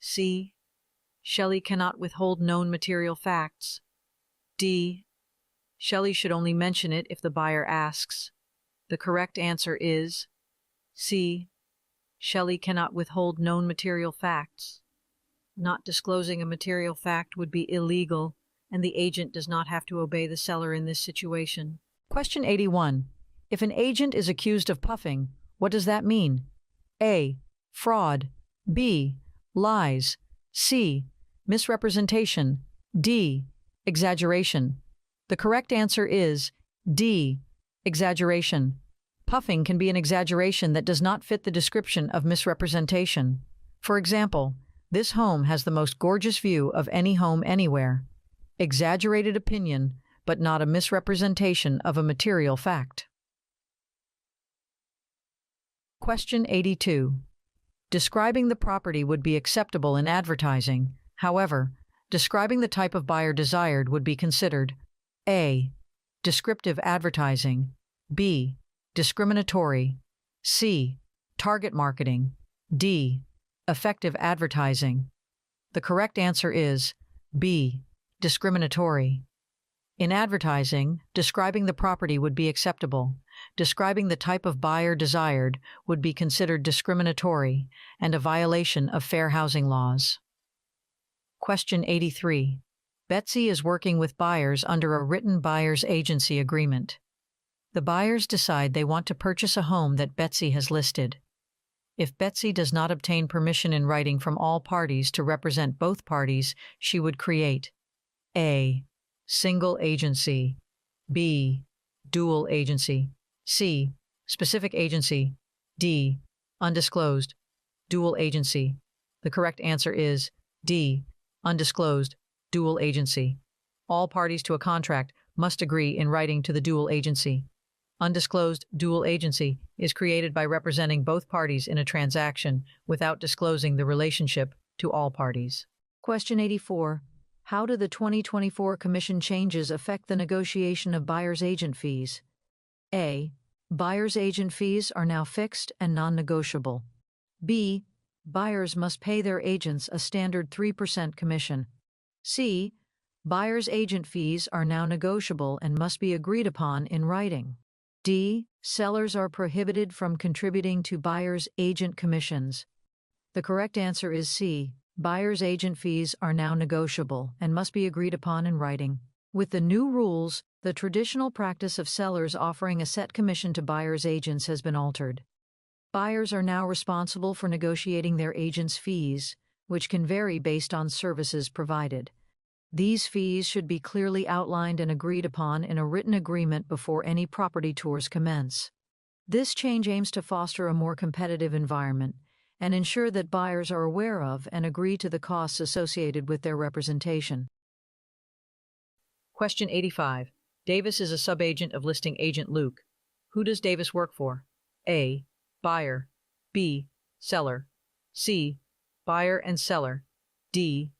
C. Shelley cannot withhold known material facts. D. Shelley should only mention it if the buyer asks. The correct answer is C. Shelley cannot withhold known material facts. Not disclosing a material fact would be illegal, and the agent does not have to obey the seller in this situation. Question 81. If an agent is accused of puffing, what does that mean? A. Fraud. B. Lies. C. Misrepresentation. D. Exaggeration. The correct answer is D. Exaggeration. Puffing can be an exaggeration that does not fit the description of misrepresentation. For example, this home has the most gorgeous view of any home anywhere. Exaggerated opinion, but not a misrepresentation of a material fact. Question 82. Describing the property would be acceptable in advertising. However, describing the type of buyer desired would be considered A. Descriptive advertising. B. Discriminatory. C. Target marketing. D. Effective advertising. The correct answer is B. Discriminatory. In advertising, describing the property would be acceptable. Describing the type of buyer desired would be considered discriminatory and a violation of fair housing laws. Question 83. Betsy is working with buyers under a written buyer's agency agreement. The buyers decide they want to purchase a home that Betsy has listed. If Betsy does not obtain permission in writing from all parties to represent both parties, she would create A. Single agency. B. Dual agency. C. Specific agency. D. Undisclosed. Dual agency. The correct answer is D. Undisclosed. Dual agency. All parties to a contract must agree in writing to the dual agency. Undisclosed dual agency is created by representing both parties in a transaction without disclosing the relationship to all parties. Question 84. How do the 2024 commission changes affect the negotiation of buyer's agent fees? A. Buyer's agent fees are now fixed and non-negotiable. B. Buyers must pay their agents a standard 3% commission. C. Buyer's agent fees are now negotiable and must be agreed upon in writing. D. Sellers are prohibited from contributing to buyer's agent commissions. The correct answer is C. Buyer's agent fees are now negotiable and must be agreed upon in writing. With the new rules, the traditional practice of sellers offering a set commission to buyer's agents has been altered. Buyers are now responsible for negotiating their agents' fees, which can vary based on services provided. These fees should be clearly outlined and agreed upon in a written agreement before any property tours commence. This change aims to foster a more competitive environment and ensure that buyers are aware of and agree to the costs associated with their representation. Question 85. Davis is a subagent of listing agent Luke. Who does Davis work for? A. Buyer. B. Seller. C. Buyer and seller. D.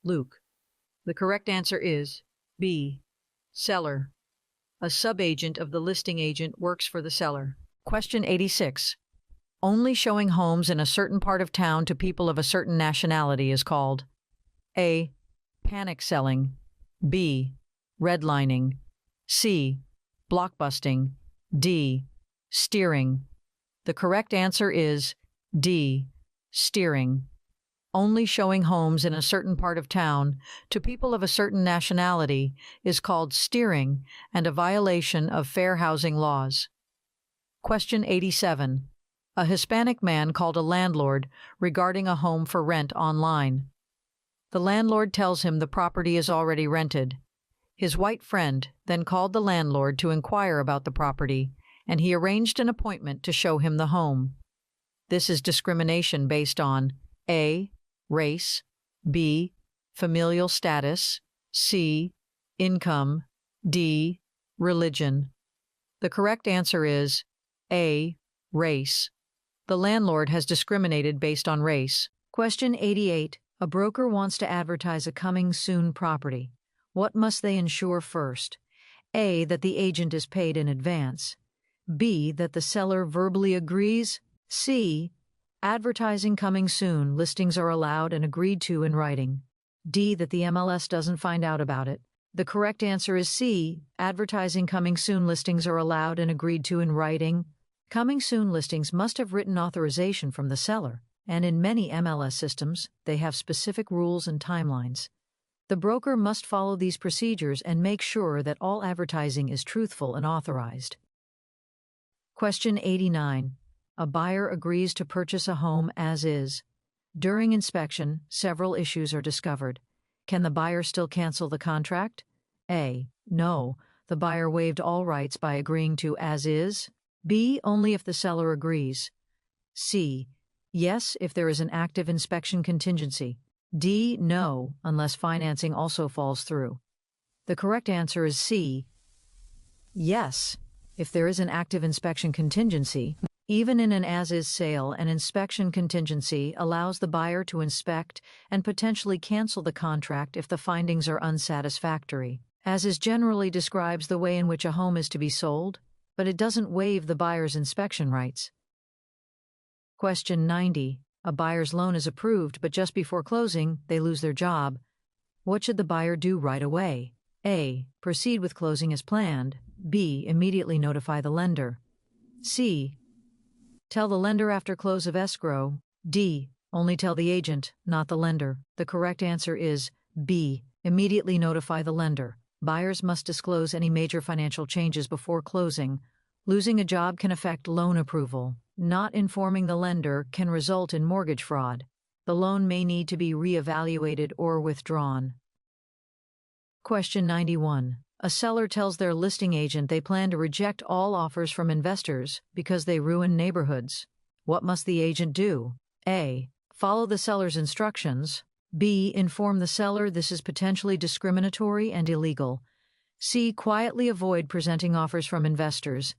Luke. The correct answer is B. Seller. A subagent of the listing agent works for the seller. Question 86. Only showing homes in a certain part of town to people of a certain nationality is called A. Panic selling. B. Redlining. C. Blockbusting. D. Steering. The correct answer is D. Steering. Only showing homes in a certain part of town to people of a certain nationality is called steering and a violation of fair housing laws. Question 87. A Hispanic man called a landlord regarding a home for rent online. The landlord tells him the property is already rented. His white friend then called the landlord to inquire about the property, and he arranged an appointment to show him the home. This is discrimination based on A. Race. B. Familial status. C. Income. D. Religion. The correct answer is A. Race. The landlord has discriminated based on race. Question 88. A broker wants to advertise a coming soon property. What must they ensure first? A. That the agent is paid in advance. B. That the seller verbally agrees. C. Advertising coming soon. Listings are allowed and agreed to in writing. D. That the MLS doesn't find out about it. The correct answer is C. Advertising coming soon. Listings are allowed and agreed to in writing. Coming soon listings must have written authorization from the seller, and in many MLS systems, they have specific rules and timelines. The broker must follow these procedures and make sure that all advertising is truthful and authorized. Question 89. A buyer agrees to purchase a home as is. During inspection, several issues are discovered. Can the buyer still cancel the contract? A. No. The buyer waived all rights by agreeing to as is. B. Only if the seller agrees. C. Yes, if there is an active inspection contingency. D. No, unless financing also falls through. The correct answer is C. Yes, if there is an active inspection contingency. Even in an as-is sale, an inspection contingency allows the buyer to inspect and potentially cancel the contract if the findings are unsatisfactory. As-is generally describes the way in which a home is to be sold, but it doesn't waive the buyer's inspection rights. Question 90. A buyer's loan is approved, but just before closing, they lose their job. What should the buyer do right away? A. Proceed with closing as planned. B. Immediately notify the lender. C. Tell the lender after close of escrow. D. Only tell the agent, not the lender. The correct answer is B. Immediately notify the lender. Buyers must disclose any major financial changes before closing. Losing a job can affect loan approval. Not informing the lender can result in mortgage fraud. The loan may need to be reevaluated or withdrawn. Question 91. A seller tells their listing agent they plan to reject all offers from investors because they ruin neighborhoods. What must the agent do? A. Follow the seller's instructions. B. Inform the seller this is potentially discriminatory and illegal. C. Quietly avoid presenting offers from investors.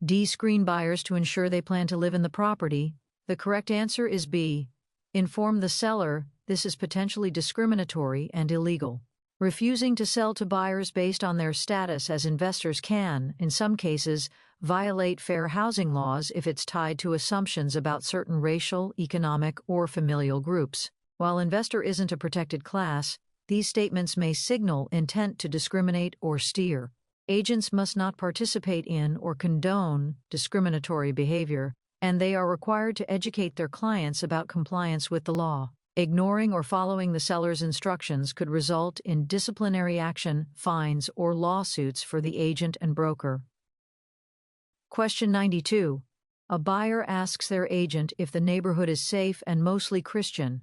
D. Screen buyers to ensure they plan to live in the property. The correct answer is B. Inform the seller this is potentially discriminatory and illegal. Refusing to sell to buyers based on their status as investors can, in some cases, violate fair housing laws if it's tied to assumptions about certain racial, economic, or familial groups. While investor isn't a protected class, these statements may signal intent to discriminate or steer. Agents must not participate in or condone discriminatory behavior, and they are required to educate their clients about compliance with the law. Ignoring or following the seller's instructions could result in disciplinary action, fines, or lawsuits for the agent and broker. Question 92. A buyer asks their agent if the neighborhood is safe and mostly Christian.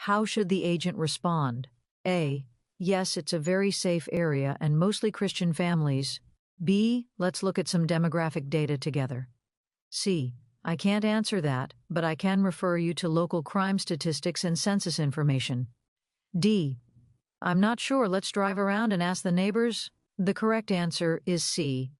How should the agent respond? A. Yes, it's a very safe area and mostly Christian families. B. Let's look at some demographic data together. C. I can't answer that, but I can refer you to local crime statistics and census information. D. I'm not sure, let's drive around and ask the neighbors. The correct answer is C.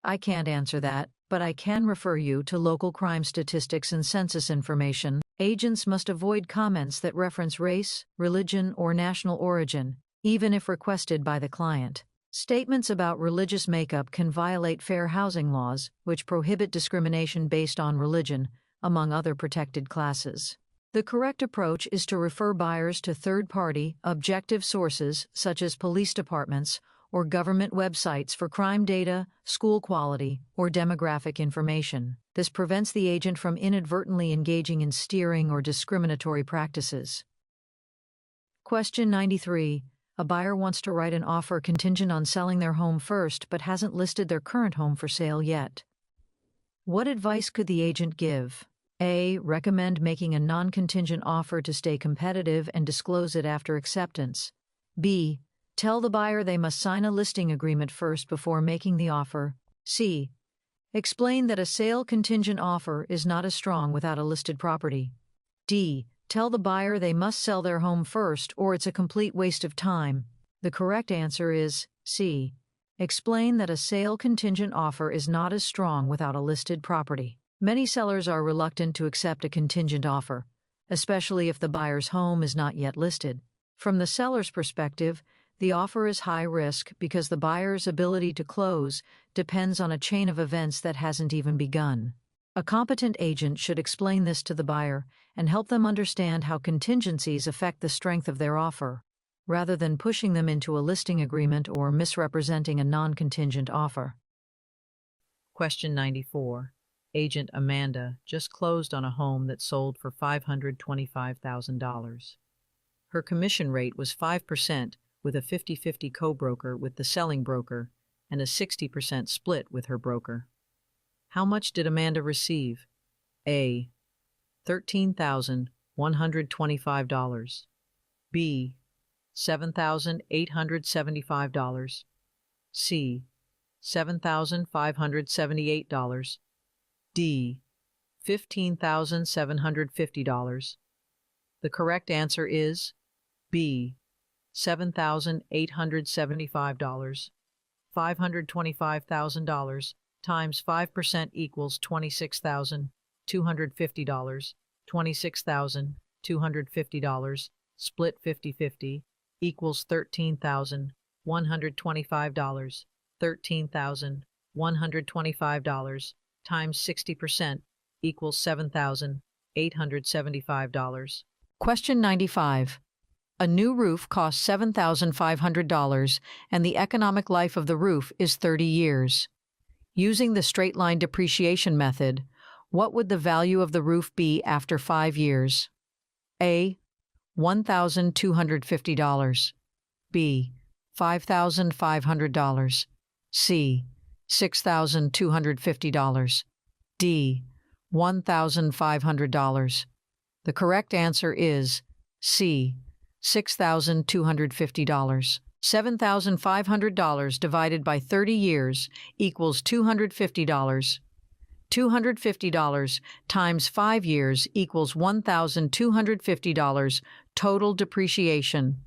I can't answer that, but I can refer you to local crime statistics and census information. Agents must avoid comments that reference race, religion, or national origin, even if requested by the client. Statements about religious makeup can violate fair housing laws, which prohibit discrimination based on religion, among other protected classes. The correct approach is to refer buyers to third-party, objective sources such as police departments or government websites for crime data, school quality, or demographic information. This prevents the agent from inadvertently engaging in steering or discriminatory practices. Question 93. A buyer wants to write an offer contingent on selling their home first but hasn't listed their current home for sale yet. What advice could the agent give? A. Recommend making a non-contingent offer to stay competitive and disclose it after acceptance. B. Tell the buyer they must sign a listing agreement first before making the offer. C. Explain that a sale contingent offer is not as strong without a listed property. D. Tell the buyer they must sell their home first or it's a complete waste of time. The correct answer is C. Explain that a sale contingent offer is not as strong without a listed property. Many sellers are reluctant to accept a contingent offer, especially if the buyer's home is not yet listed. From the seller's perspective, the offer is high risk because the buyer's ability to close depends on a chain of events that hasn't even begun. A competent agent should explain this to the buyer and help them understand how contingencies affect the strength of their offer, rather than pushing them into a listing agreement or misrepresenting a non-contingent offer. Question 94. Agent Amanda just closed on a home that sold for $525,000. Her commission rate was 5% with a 50-50 co-broker with the selling broker and a 60% split with her broker. How much did Amanda receive? A. $13,125. B. $7,875. C. $7,578. D. $15,750. The correct answer is B. $7,875. $525,000 times 5% equals $26,250. $26,250 split 50-50 equals $13,125. $13,125 times 60% equals $7,875. Question 95. A new roof costs $7,500 and the economic life of the roof is 30 years. Using the straight-line depreciation method, what would the value of the roof be after 5 years? A. $1,250. B. $5,500. C. $6,250. D. $1,500. The correct answer is C. $6,250. $7,500 divided by 30 years equals $250. $250 times 5 years equals $1,250 total depreciation.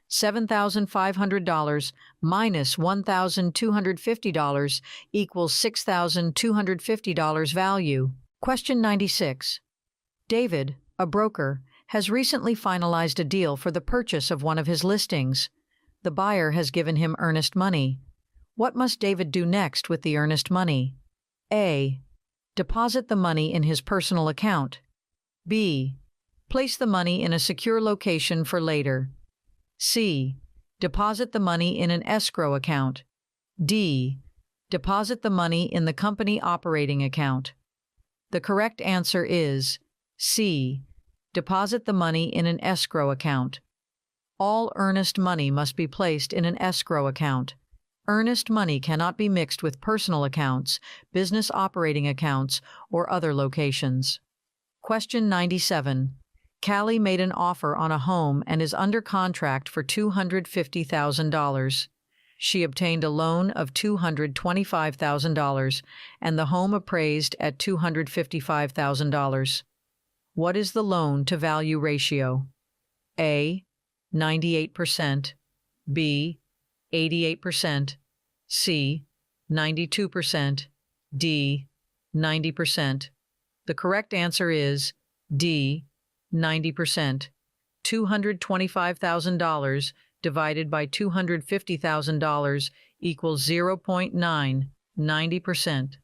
$7,500 minus $1,250 equals $6,250 value. Question 96. David, a broker, has recently finalized a deal for the purchase of one of his listings. The buyer has given him earnest money. What must David do next with the earnest money? A. Deposit the money in his personal account. B. Place the money in a secure location for later. C. Deposit the money in an escrow account. D. Deposit the money in the company operating account. The correct answer is C. Deposit the money in an escrow account. All earnest money must be placed in an escrow account. Earnest money cannot be mixed with personal accounts, business operating accounts, or other locations. Question 97. Callie made an offer on a home and is under contract for $250,000. She obtained a loan of $225,000 and the home appraised at $255,000. What is the loan-to-value ratio? A. 98%. B. 88%. C. 92%. D. 90%. The correct answer is D. 90%. $225,000 divided by $250,000 equals 0.9, 90%.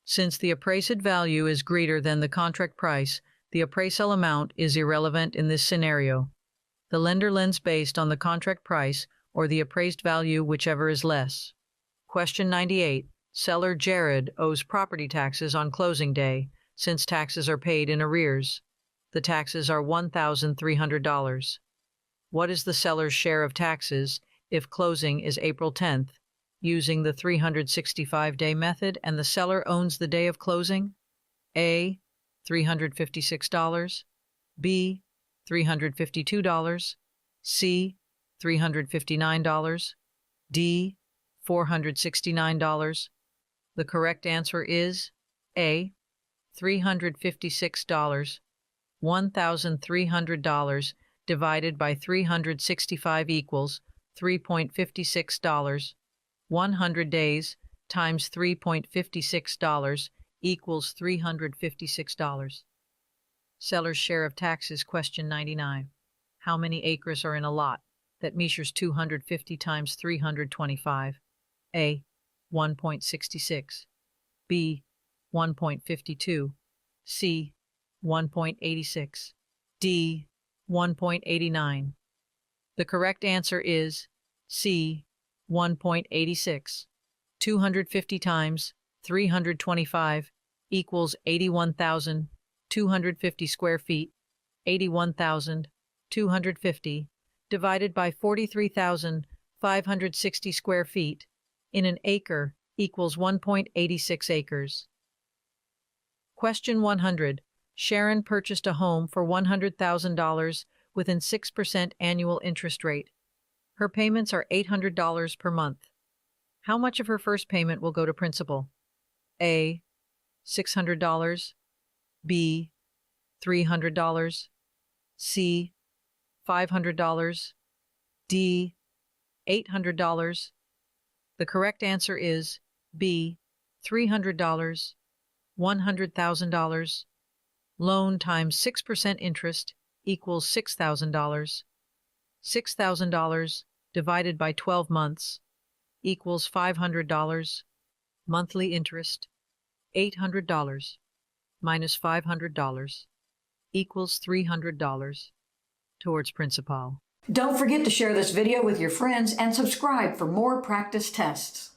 Since the appraised value is greater than the contract price, the appraisal amount is irrelevant in this scenario. The lender lends based on the contract price or the appraised value, whichever is less. Question 98. Seller Jared owes property taxes on closing day, since taxes are paid in arrears. The taxes are $1,300. What is the seller's share of taxes if closing is April 10th, using the 365-day method and the seller owns the day of closing? A. $356. B. $352. C. $359. D. $469. The correct answer is A. $356. $1,300 divided by 365 equals $3.56. 100 days times $3.56 equals $356. Seller's share of taxes, question 99. How many acres are in a lot that measures 250 times 325? A. 1.66. B. 1.52. C. 1.86. D. 1.89. The correct answer is C. 1.86. 250 times 325 equals 81,250 square feet. 81,250 divided by 43,560 square feet in an acre equals 1.86 acres. Question 100. Sharon purchased a home for $100,000 within 6% annual interest rate. Her payments are $800 per month. How much of her first payment will go to principal? A. $600. B. $300. C. $500. D. $800. The correct answer is B. $300. $100,000. Loan times 6% interest equals $6,000. $6,000 divided by 12 months equals $500. Monthly interest, $800 minus $500 equals $300 towards principal. Don't forget to share this video with your friends and subscribe for more practice tests.